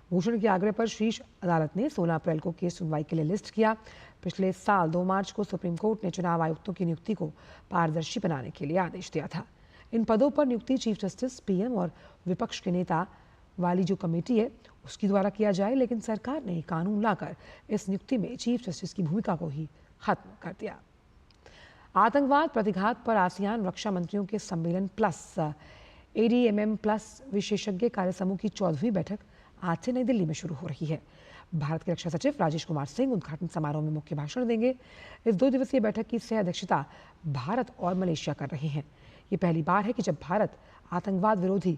भूषण के आग्रह पर शीर्ष अदालत ने 16 अप्रैल को केस सुनवाई के लिए लिस्ट किया। पिछले साल 2 मार्च को सुप्रीम कोर्ट ने चुनाव आयुक्तों की नियुक्ति को पारदर्शी बनाने के लिए आदेश दिया था। इन पदों पर नियुक्ति चीफ जस्टिस, PM और विपक्ष के नेता वाली जो कमेटी है उसकी द्वारा किया जाए, लेकिन सरकार ने कानून लाकर इस नियुक्ति में चीफ जस्टिस की भूमिका को ही खत्म कर दिया। आतंकवाद प्रतिघात पर आसियान रक्षा मंत्रियों के सम्मेलन प्लस ADMM प्लस विशेषज्ञ कार्य समूह की 14वीं बैठक आज से नई दिल्ली में शुरू हो रही है। भारत के रक्षा सचिव राजेश कुमार सिंह उद्घाटन समारोह में मुख्य भाषण देंगे। इस 2 दिवसीय बैठक की सह अध्यक्षता भारत और मलेशिया कर रहे हैं। ये पहली बार है कि जब भारत आतंकवाद विरोधी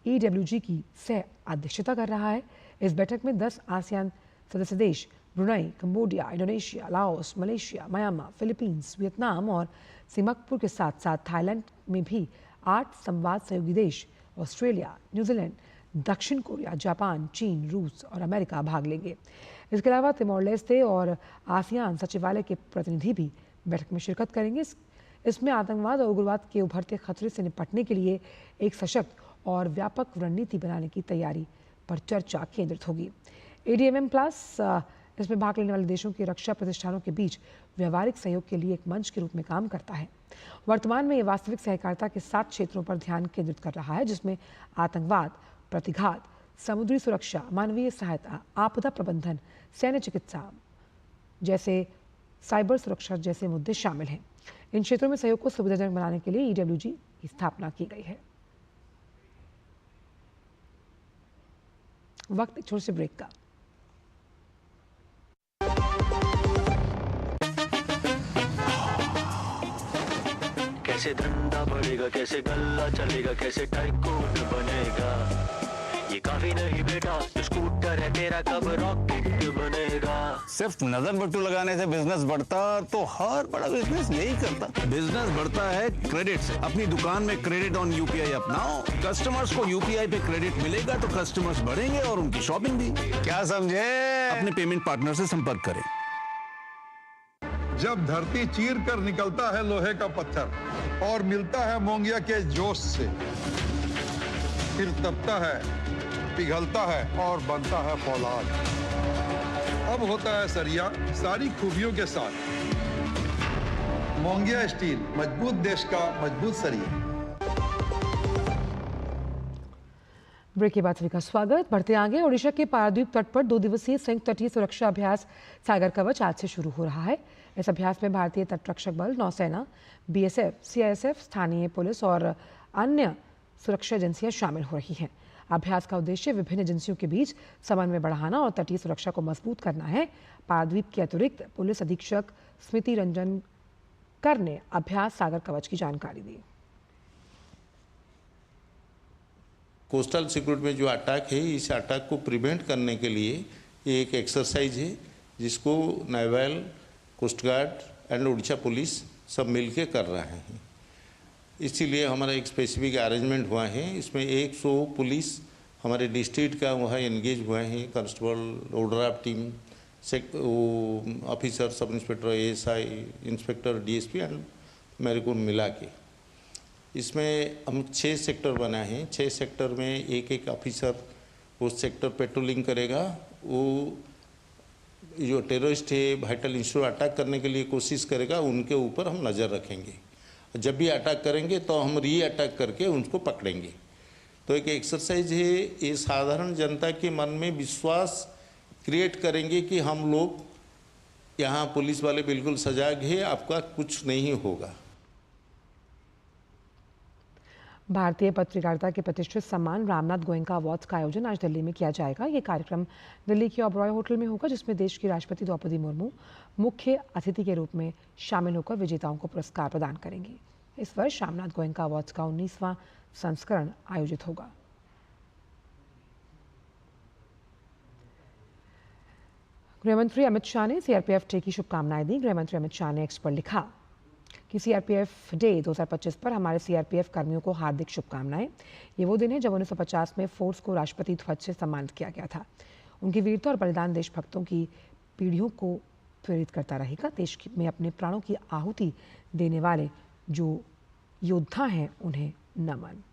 EWG की सह अध्यक्षता कर रहा है। इस बैठक में 10 आसियान सदस्य देश Brunei, Cambodia, Indonesia, Laos, Malaysia, Myanmar, Philippines, Vietnam और सिंगापुर के साथ साथ थाईलैंड में भी 8 संवाद सहयोगी देश ऑस्ट्रेलिया, न्यूजीलैंड, दक्षिण कोरिया, जापान, चीन, रूस और अमेरिका भाग लेंगे। इसके अलावा तिमोर लेस्ते और आसियान सचिवालय के प्रतिनिधि भी बैठक में शिरकत करेंगे। इसमें आतंकवाद और उग्रवाद के उभरते खतरे से निपटने के लिए एक सशक्त और व्यापक रणनीति बनाने की तैयारी पर चर्चा केंद्रित होगी। ADMM प्लस इसमें भाग लेने वाले देशों के रक्षा प्रतिष्ठानों के बीच व्यावहारिक सहयोग के लिए एक मंच के रूप में काम करता है। वर्तमान में ये वास्तविक सहकारिता के 7 क्षेत्रों पर ध्यान केंद्रित कर रहा है, जिसमें आतंकवाद, प्रतिघात, समुद्री सुरक्षा, मानवीय सहायता, आपदा प्रबंधन, सैन्य चिकित्सा जैसे साइबर सुरक्षा जैसे मुद्दे शामिल हैं। इन क्षेत्रों में सहयोग को सुविधाजनक बनाने के लिए EWG की स्थापना की गई है। वक्त एक छोटे से ब्रेक का। कैसे धंधा बढ़ेगा, कैसे गल्ला चलेगा, कैसे टाइकून बनेगा, ये काफी नहीं बेटा, जो स्कूटर है तेरा कब रॉकेट बनेगा। सिर्फ नजर बट्टू लगाने से बिजनेस बढ़ता तो हर बड़ा बिजनेस यही करता। बिजनेस बढ़ता है क्रेडिट से। अपनी दुकान में क्रेडिट ऑन यूपीआई अपनाओ। कस्टमर्स को यूपीआई पे क्रेडिट मिलेगा तो कस्टमर्स बढ़ेंगे और उनकी शॉपिंग भी। क्या समझे? अपने पेमेंट पार्टनर से संपर्क करें। जब धरती चीर कर निकलता है लोहे का पत्थर और मिलता है मोंगिया के जोश से, फिर तपता है, पिघलता है और बनता है फौलाद। अब होता है सरिया सारी खूबियों के साथ। मोंगिया स्टील, मजबूत देश का मजबूत सरिया। ब्रेक के बाद सभी का स्वागत। बढ़ते आगे, ओडिशा के पारादीप तट पर 2 दिवसीय संयुक्त तटीय सुरक्षा अभ्यास सागर कवच आज से शुरू हो रहा है। इस अभ्यास में भारतीय तटरक्षक बल, नौसेना, बीएसएफ, सीआईएसएफ, स्थानीय पुलिस और अन्य सुरक्षा एजेंसियां शामिल हो रही हैं। अभ्यास का उद्देश्य विभिन्न एजेंसियों के बीच समन्वय बढ़ाना और तटीय सुरक्षा को मजबूत करना है। पारादीप के अतिरिक्त पुलिस अधीक्षक स्मृति रंजन कर ने अभ्यास सागर कवच की जानकारी दी। कोस्टल सिक्योरिटी में जो अटैक है, इस अटैक को प्रिवेंट करने के लिए ये एक एक्सरसाइज है जिसको naval, coast guard and Orissa police सब मिलके कर रहे हैं। इसीलिए हमारा एक स्पेसिफिक अरेंजमेंट हुआ है। इसमें 100 पुलिस हमारे डिस्ट्रिक्ट का वहाँ एंगेज हुए हैं। Constable, ODRAF team, officer, sub inspector, ASI, inspector, DSP and मेरे को मिला के इसमें हम 6 सेक्टर बनाए हैं। 6 सेक्टर में एक ऑफिसर उस सेक्टर पेट्रोलिंग करेगा। वो जो टेररिस्ट है, वाइटल इंस्टीट्यूट अटैक करने के लिए कोशिश करेगा, उनके ऊपर हम नज़र रखेंगे। जब भी अटैक करेंगे तो हम री अटैक करके उनको पकड़ेंगे। तो एक एक्सरसाइज है, ये साधारण जनता के मन में विश्वास क्रिएट करेंगे कि हम लोग यहाँ पुलिस वाले बिल्कुल सजाग है, आपका कुछ नहीं होगा। भारतीय पत्रकारिता के प्रतिष्ठित सम्मान रामनाथ गोयनका अवार्ड्स का आयोजन आज दिल्ली में किया जाएगा। ये कार्यक्रम दिल्ली के ओबरॉय होटल में होगा, जिसमें देश की राष्ट्रपति द्रौपदी मुर्मू मुख्य अतिथि के रूप में शामिल होकर विजेताओं को पुरस्कार प्रदान करेंगी। इस वर्ष रामनाथ गोयनका अवार्ड्स का 19वां संस्करण आयोजित होगा। गृहमंत्री अमित शाह ने सीआरपीएफ डे की शुभकामनाएं दी। गृहमंत्री अमित शाह ने एक्स पर लिखा कि सीआरपीएफ डे 2025 पर हमारे सीआरपीएफ कर्मियों को हार्दिक शुभकामनाएं। ये वो दिन है जब 1950 में फोर्स को राष्ट्रपति ध्वज से सम्मानित किया गया था। उनकी वीरता और बलिदान देशभक्तों की पीढ़ियों को प्रेरित करता रहेगा। देश में अपने प्राणों की आहुति देने वाले जो योद्धा हैं, उन्हें नमन।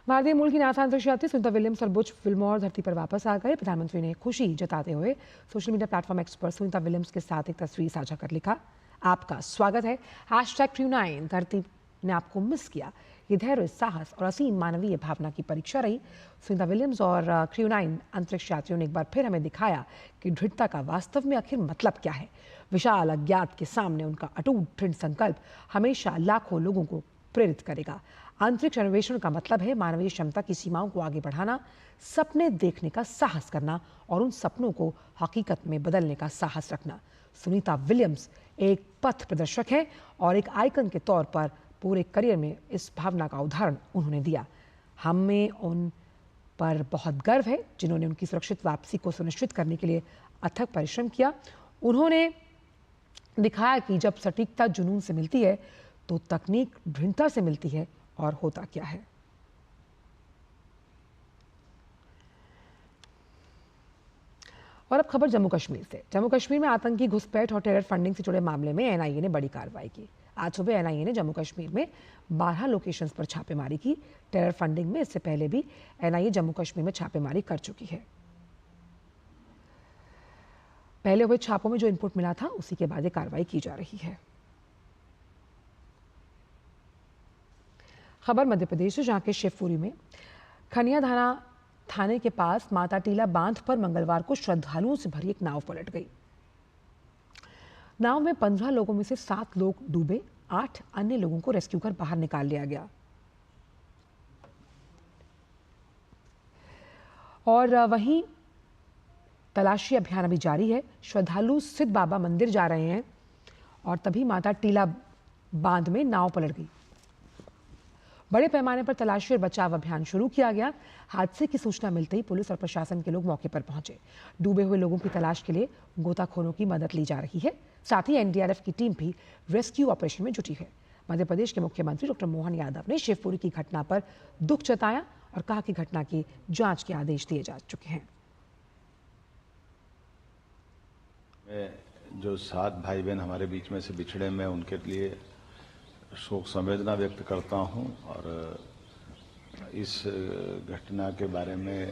भारतीय मूल की नासा अंतरिक्ष यात्री सुनीता विलियम्स और बुच विल्मोर धरती पर वापस आ गए। प्रधानमंत्री ने खुशी जताते हुए सोशल मीडिया प्लेटफॉर्म एक्स पर सुनीता विलियम्स के साथ एक तस्वीर साझा कर लिखा, आपका स्वागत है, #Crew9, धरती ने आपको मिस किया। ये धैर्य, साहस और असीम मानवीय भावना की परीक्षा रही। सुनीता विलियम्स और Crew9 अंतरिक्ष यात्रियों ने एक बार फिर हमें दिखाया कि दृढ़ता का वास्तव में आखिर मतलब क्या है। विशाल अज्ञात के सामने उनका अटूट दृढ़ संकल्प हमेशा लाखों लोगों को प्रेरित करेगा। अंतरिक्ष अन्वेषण का मतलब है मानवीय क्षमता की सीमाओं को आगे बढ़ाना, सपने देखने का साहस करना और उन सपनों को हकीकत में बदलने का साहस रखना। सुनीता विलियम्स एक पथ प्रदर्शक है और एक आइकन के तौर पर पूरे करियर में इस भावना का उदाहरण उन्होंने दिया। हमें उन पर बहुत गर्व है जिन्होंने उनकी सुरक्षित वापसी को सुनिश्चित करने के लिए अथक परिश्रम किया। उन्होंने दिखाया कि जब सटीकता जुनून से मिलती है तो तकनीक दृढ़ता से मिलती है। और होता क्या है, और अब खबर जम्मू कश्मीर से। जम्मू कश्मीर में आतंकी घुसपैठ और टेरर फंडिंग से जुड़े मामले में एनआईए ने बड़ी कार्रवाई की। आज सुबह एनआईए ने जम्मू कश्मीर में 12 लोकेशंस पर छापेमारी की। टेरर फंडिंग में इससे पहले भी एनआईए जम्मू कश्मीर में छापेमारी कर चुकी है। पहले हुए छापों में जो इनपुट मिला था उसी के बाद ये कार्रवाई की जा रही है। खबर मध्य प्रदेश से, जहां के शिवपुरी में खनिया थाना थाने के पास माता टीला बांध पर मंगलवार को श्रद्धालुओं से भरी एक नाव पलट गई। नाव में 15 लोगों में से 7 लोग डूबे, 8 अन्य लोगों को रेस्क्यू कर बाहर निकाल लिया गया। और वहीं तलाशी अभियान अभी जारी है। श्रद्धालु सिद्ध बाबा मंदिर जा रहे हैं और तभी माता टीला बांध में नाव पलट गई। बड़े पैमाने पर तलाशी और बचाव अभियान शुरू किया गया। हादसे की सूचना मिलते ही पुलिस और प्रशासन के लोग मौके पर पहुंचे। डूबे हुए लोगों की तलाश के लिए गोताखोरों की मदद ली जा रही है। साथ ही एनडीआरएफ की टीम भी रेस्क्यू ऑपरेशन में जुटी है। मध्य प्रदेश के मुख्यमंत्री डॉक्टर मोहन यादव ने शिवपुरी की घटना पर दुख जताया और कहा कि घटना की जांच के आदेश दिए जा चुके हैं। जो 7 भाई बहन हमारे बीच में से बिछड़े, मैं उनके लिए शोक संवेदना व्यक्त करता हूं और इस घटना के बारे में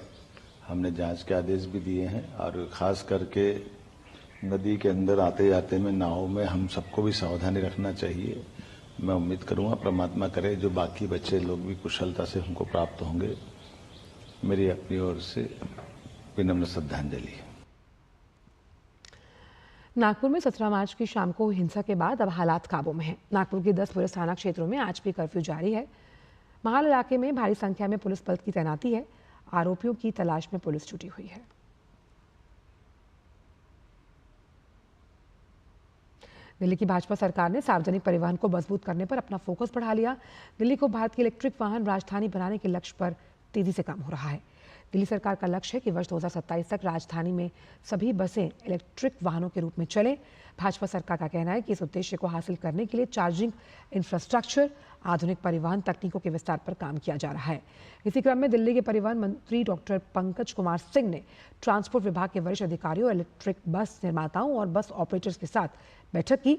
हमने जांच के आदेश भी दिए हैं और ख़ास करके नदी के अंदर आते जाते में नाव में हम सबको भी सावधानी रखना चाहिए। मैं उम्मीद करूंगा परमात्मा करे जो बाकी बच्चे लोग भी कुशलता से हमको प्राप्त होंगे। मेरी अपनी ओर से विनम्र श्रद्धांजलि। नागपुर में 17 मार्च की शाम को हिंसा के बाद अब हालात काबू में हैं। नागपुर के 10 पुलिस थाना क्षेत्रों में आज भी कर्फ्यू जारी है। महाल इलाके में भारी संख्या में पुलिस बल की तैनाती है। आरोपियों की तलाश में पुलिस जुटी हुई है। दिल्ली की भाजपा सरकार ने सार्वजनिक परिवहन को मजबूत करने पर अपना फोकस बढ़ा लिया। दिल्ली को भारत की इलेक्ट्रिक वाहन राजधानी बनाने के लक्ष्य पर तेजी से काम हो रहा है। दिल्ली सरकार का लक्ष्य है कि वर्ष 2027 तक राजधानी में सभी बसें इलेक्ट्रिक वाहनों के रूप में चलें। भाजपा सरकार का कहना है कि इस उद्देश्य को हासिल करने के लिए चार्जिंग इंफ्रास्ट्रक्चर, आधुनिक परिवहन तकनीकों के विस्तार पर काम किया जा रहा है। इसी क्रम में दिल्ली के परिवहन मंत्री डॉक्टर पंकज कुमार सिंह ने ट्रांसपोर्ट विभाग के वरिष्ठ अधिकारियों, इलेक्ट्रिक बस निर्माताओं और बस ऑपरेटर्स के साथ बैठक की।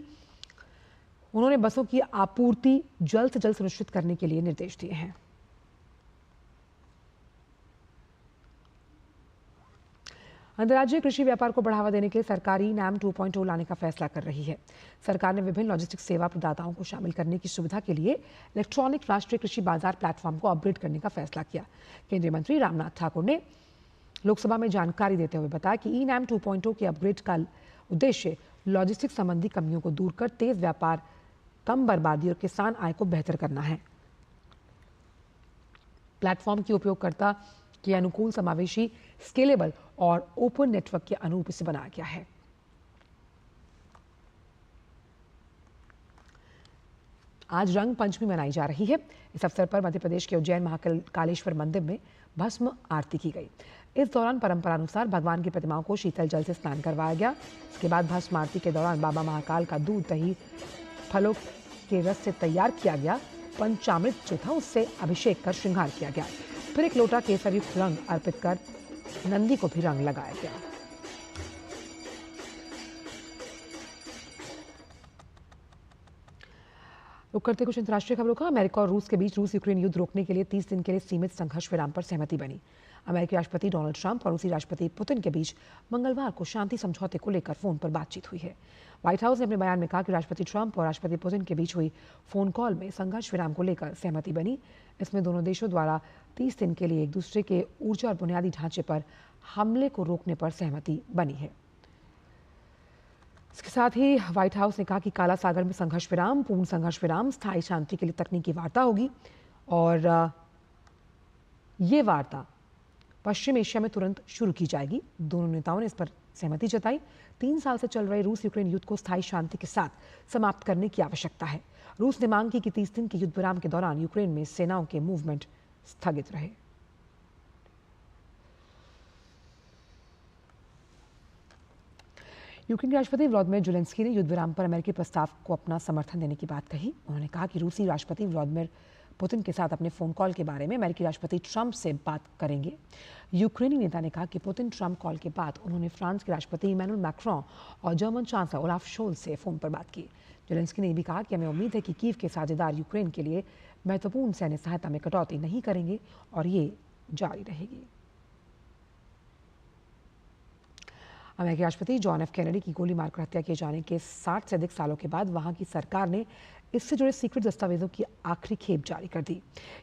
उन्होंने बसों की आपूर्ति जल्द से जल्द सुनिश्चित करने के लिए निर्देश दिए हैं। अंतर्राज्यीय कृषि व्यापार को बढ़ावा देने के लिए सरकार ई-नाम 2.0 लाने का फैसला कर रही है। सरकार ने विभिन्न लॉजिस्टिक्स सेवा प्रदाताओं को शामिल करने की सुविधा के लिए इलेक्ट्रॉनिक राष्ट्रीय कृषि बाजार प्लेटफॉर्म को अपग्रेड करने का फैसला किया। केंद्रीय मंत्री रामनाथ ठाकुर ने लोकसभा में जानकारी देते हुए बताया कि ई-नाम 2.0 के अपग्रेड का उद्देश्य लॉजिस्टिक्स संबंधी कमियों को दूर कर तेज व्यापार, कम बर्बादी और किसान आय को बेहतर करना है। प्लेटफॉर्म की उपयोगकर्ता के अनुकूल, समावेशी, स्केलेबल और ओपन नेटवर्क के अनुरूप इसे बनाया गया है। आज रंग पंचमी मनाई जा रही है। इस अवसर पर मध्य प्रदेश के उज्जैन महाकालेश्वर मंदिर में भस्म आरती की गई। इस दौरान परंपरानुसार भगवान की प्रतिमाओं को शीतल जल से स्नान करवाया गया। इसके बाद भस्म आरती के दौरान बाबा महाकाल का दूध, दही, फलों के रस से तैयार किया गया पंचामृत जो था उससे अभिषेक कर श्रृंगार किया गया। फिर एक लोटा केसर युक्त रंग अर्पित कर नंदी को भी रंग लगाया गया। रुक करते कुछ अंतर्राष्ट्रीय खबरों का। अमेरिका और रूस के बीच रूस यूक्रेन युद्ध रोकने के लिए 30 दिन के लिए सीमित संघर्ष विराम पर सहमति बनी। अमेरिकी राष्ट्रपति डोनाल्ड ट्रंप और रूसी राष्ट्रपति पुतिन के बीच मंगलवार को शांति समझौते को लेकर फोन पर बातचीत हुई है। व्हाइट हाउस ने अपने बयान में कहा कि राष्ट्रपति ट्रंप और राष्ट्रपति पुतिन के बीच हुई फोन कॉल में संघर्ष विराम को लेकर सहमति बनी। इसमें दोनों देशों द्वारा 30 दिन के लिए एक दूसरे के ऊर्जा और बुनियादी ढांचे पर हमले को रोकने पर सहमति बनी है। इसके साथ ही व्हाइट हाउस ने कहा कि काला सागर में संघर्ष विराम, पूर्ण संघर्ष विराम, स्थायी शांति के लिए तकनीकी वार्ता होगी और ये वार्ता पश्चिम एशिया में तुरंत शुरू की जाएगी। दोनों नेताओं ने इस पर सहमति जताई। 3 साल से चल रहे रूस यूक्रेन युद्ध को स्थायी शांति के साथ समाप्त करने की आवश्यकता है। रूस ने मांग की कि 30 दिन के युद्ध विराम के दौरान यूक्रेन में सेनाओं के मूवमेंट स्थगित रहे। यूक्रेन के राष्ट्रपति व्लादिमीर ज़ेलेंस्की ने युद्ध विराम पर अमेरिकी प्रस्ताव को अपना समर्थन देने की बात कही। उन्होंने कहा कि रूसी राष्ट्रपति व्लादिमीर पुतिन के साथ अपने फोन कॉल के बारे में अमेरिकी राष्ट्रपति ट्रंप से बात करेंगे। यूक्रेनी नेता ने कहा कि पुतिन ट्रंप कॉल के बाद उन्होंने फ्रांस के राष्ट्रपति इमैनुअल मैक्रों और जर्मन चांसलर ओलाफ शोल्ज से फोन पर बात की। ज़ेलेंस्की ने यह भी कहा कि हमें उम्मीद है कि कीव के साझेदार यूक्रेन के लिए महत्वपूर्ण सैन्य सहायता में कटौती नहीं करेंगे और ये जारी रहेगी। अमेरिकी राष्ट्रपति जॉन एफ कैनेडी की गोली मारकर हत्या किए जाने के 60 से अधिक सालों के बाद वहां की सरकार ने इससे जुड़े सीक्रेट दस्तावेजों की आखिरी खेप जारी कर दी।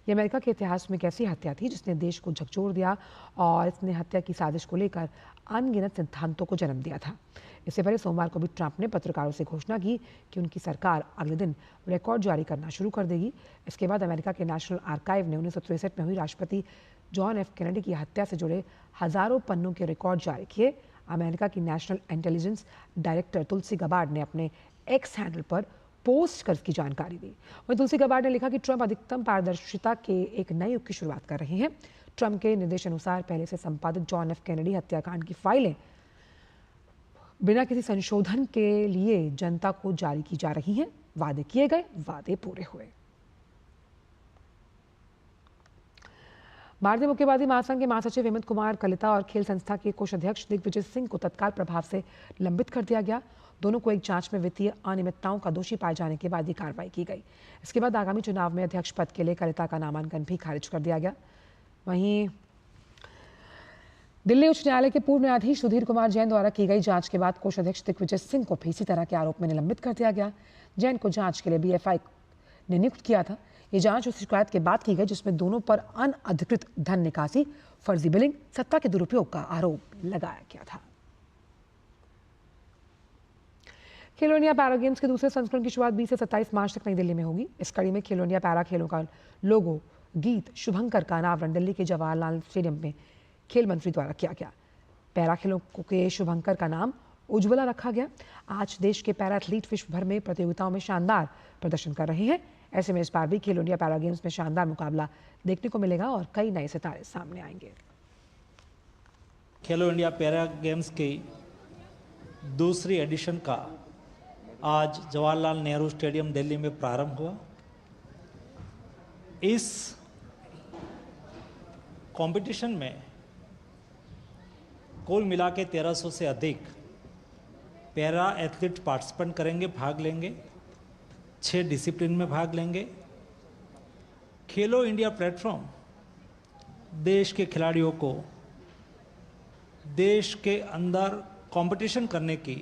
ये अमेरिका के इतिहास में एक ऐसी हत्या थी जिसने देश को झकझोर दिया और इसने हत्या की साजिश को लेकर अनगिनत सिद्धांतों को जन्म दिया था। इससे पहले सोमवार को भी ट्रंप ने पत्रकारों से घोषणा की कि उनकी सरकार अगले दिन रिकॉर्ड जारी करना शुरू कर देगी। इसके बाद अमेरिका के नेशनल आर्काइव ने 1963 में हुई राष्ट्रपति जॉन एफ कैनेडी की हत्या से जुड़े हजारों पन्नों के रिकॉर्ड जारी किए। अमेरिका की नेशनल इंटेलिजेंस डायरेक्टर तुलसी गबार्ड ने अपने एक्स हैंडल पर पोस्ट कर इसकी जानकारी दी। वहीं तुलसी गबार्ड ने लिखा कि ट्रंप अधिकतम पारदर्शिता के एक नए युग की शुरुआत कर रहे हैं। ट्रंप के निर्देशानुसार पहले से संपादित जॉन एफ कैनेडी हत्याकांड की फाइलें बिना किसी संशोधन के लिए जनता को जारी की जा रही हैं। वादे किए गए, वादे पूरे हुए। भारतीय मुक्केबाजी महासंघ के महासचिव हेमंत कुमार कलिता और खेल संस्था के कोषाध्यक्ष दिग्विजय सिंह को तत्काल प्रभाव से लंबित कर दिया गया। दोनों को एक जांच में वित्तीय अनियमितताओं का दोषी पाए जाने के बाद ये कार्रवाई की गई। इसके बाद आगामी चुनाव में अध्यक्ष पद के लिए कलिता का नामांकन भी खारिज कर दिया गया। वहीं दिल्ली उच्च न्यायालय के पूर्व न्यायाधीश सुधीर कुमार जैन द्वारा की गई जांच के बाद कोषाध्यक्ष दिग्विजय सिंह को भी इसी तरह के आरोप में निलंबित कर दिया गया। जैन को जांच के लिए बीएफआई ने नियुक्त किया था। ये जांच उस शिकायत के बाद की गई जिसमें दोनों पर अनअधिकृत धन निकासी, फर्जी बिलिंग, सत्ता के दुरुपयोग का आरोप लगाया गया था। खेलो इंडिया पैरा गेम्स के दूसरे संस्करण की शुरुआत 20 से 27 मार्च तक नई दिल्ली में होगी। इस कड़ी में खेलो इंडिया पैरा खेलों का लोगो, गीत, शुभंकर का अनावरण दिल्ली के जवाहरलाल स्टेडियम में खेल मंत्री द्वारा किया गया। पैरा खेलों के शुभंकर का नाम उज्ज्वला रखा गया। आज देश के पैरा एथलीट विश्व भर में प्रतियोगिताओं में शानदार प्रदर्शन कर रहे हैं। ऐसे में इस बार भी खेलो इंडिया पैरा गेम्स में शानदार मुकाबला देखने को मिलेगा और कई नए सितारे सामने आएंगे। खेलो इंडिया पैरा गेम्स की दूसरी एडिशन का आज जवाहरलाल नेहरू स्टेडियम दिल्ली में प्रारंभ हुआ। इस कंपटीशन में कुल मिला के 1300 से अधिक पैरा एथलीट पार्टिसिपेंट करेंगे, भाग लेंगे। 6 डिसिप्लिन में भाग लेंगे। खेलो इंडिया प्लेटफॉर्म देश के खिलाड़ियों को देश के अंदर कंपटीशन करने की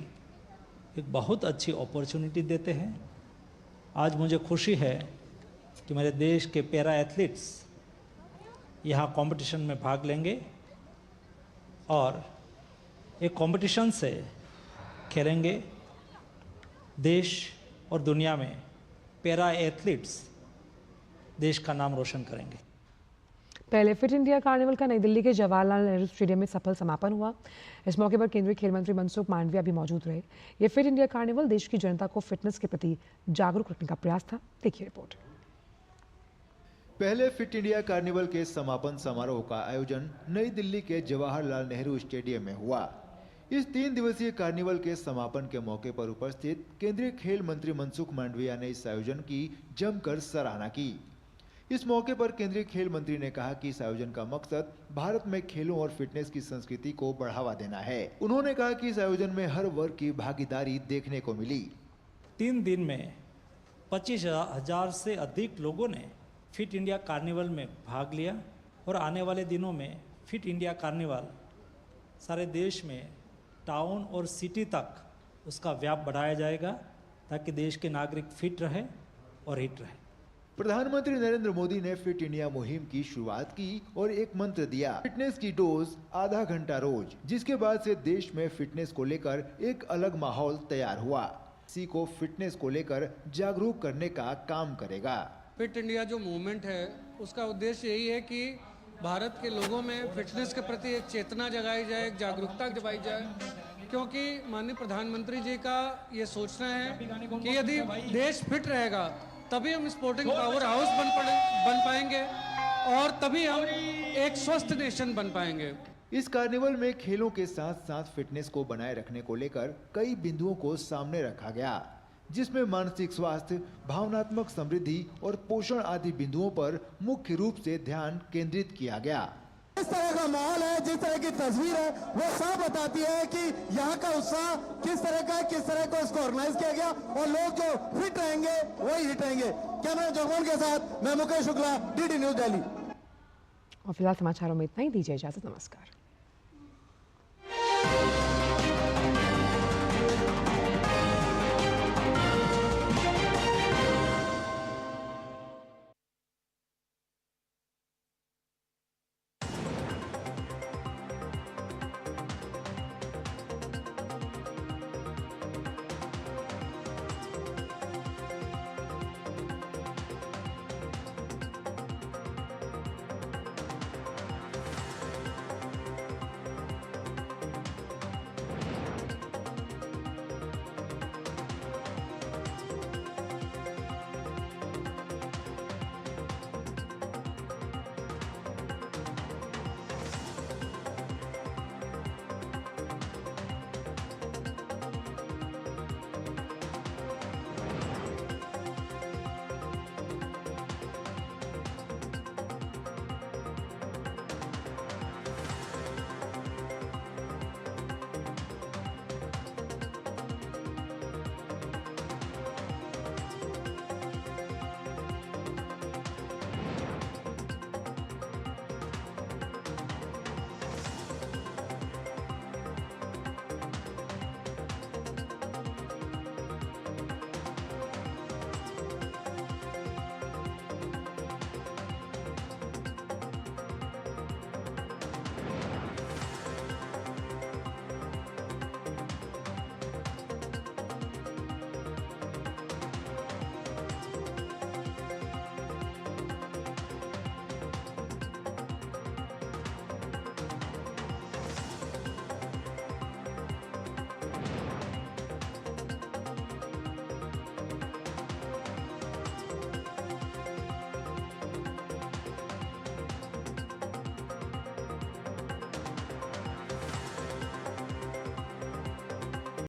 एक बहुत अच्छी अपॉर्चुनिटी देते हैं। आज मुझे खुशी है कि मेरे देश के पैरा एथलीट्स यहाँ कंपटीशन में भाग लेंगे और एक कंपटीशन से खेलेंगे। देश और दुनिया में पैरा एथलीट्स देश का नाम रोशन करेंगे। पहले फिट इंडिया कार्निवल का नई दिल्ली के जवाहरलाल नेहरू स्टेडियम में सफल समापन हुआ। इस मौके पर केंद्रीय खेल मंत्री मनसुख मांडविया भी मौजूद रहे। ये फिट इंडिया कार्निवल देश की जनता को फिटनेस के प्रति जागरूक रखने का प्रयास था। देखिए रिपोर्ट। पहले फिट इंडिया कार्निवल के समापन समारोह का आयोजन नई दिल्ली के जवाहरलाल नेहरू स्टेडियम में हुआ। इस 3 दिवसीय कार्निवल के समापन के मौके पर उपस्थित केंद्रीय खेल मंत्री मनसुख मांडविया ने इस आयोजन की जमकर सराहना की। इस मौके पर केंद्रीय खेल मंत्री ने कहा कि इस आयोजन का मकसद भारत में खेलों और फिटनेस की संस्कृति को बढ़ावा देना है। उन्होंने कहा कि इस आयोजन में हर वर्ग की भागीदारी देखने को मिली। 3 दिन में 25,000 से अधिक लोगों ने फिट इंडिया कार्निवल में भाग लिया और आने वाले दिनों में फिट इंडिया कार्निवल सारे देश में टाउन और सिटी तक उसका व्याप बढ़ाया जाएगा ताकि देश के नागरिक फिट रहे और हिट रहे। प्रधानमंत्री नरेंद्र मोदी ने फिट इंडिया मुहिम की शुरुआत की और एक मंत्र दिया, फिटनेस की डोज आधा घंटा रोज, जिसके बाद से देश में फिटनेस को लेकर एक अलग माहौल तैयार हुआ। इसी को फिटनेस को लेकर जागरूक करने का काम करेगा। फिट इंडिया जो मूवमेंट है उसका उद्देश्य यही है कि भारत के लोगों में फिटनेस के प्रति एक चेतना जगाई जाए, एक जागरूकता जगाई जाए, क्योंकि माननीय प्रधानमंत्री जी का ये सोचना है कि यदि देश फिट रहेगा तभी हम स्पोर्टिंग पावर हाउस बन पाएंगे और तभी हम एक स्वस्थ नेशन बन पाएंगे। इस कार्निवल में खेलों के साथ साथ फिटनेस को बनाए रखने को लेकर कई बिंदुओं को सामने रखा गया, जिसमें मानसिक स्वास्थ्य, भावनात्मक समृद्धि और पोषण आदि बिंदुओं पर मुख्य रूप से ध्यान केंद्रित किया गया। इस तरह का माहौल है, जिस तरह की तस्वीर है वो सब बताती है कि यहाँ का उत्साह किस तरह का, किस तरह को इसको ऑर्गेनाइज किया गया और लोग जो फिट रहेंगे वही हिट रहेंगे। कैमरा जगमोहन के साथ मैं मुकेश शुक्ला, डीडी न्यूज दिल्ली। और फिलहाल समाचारों में इतना ही। दीजिए इजाजत। नमस्कार।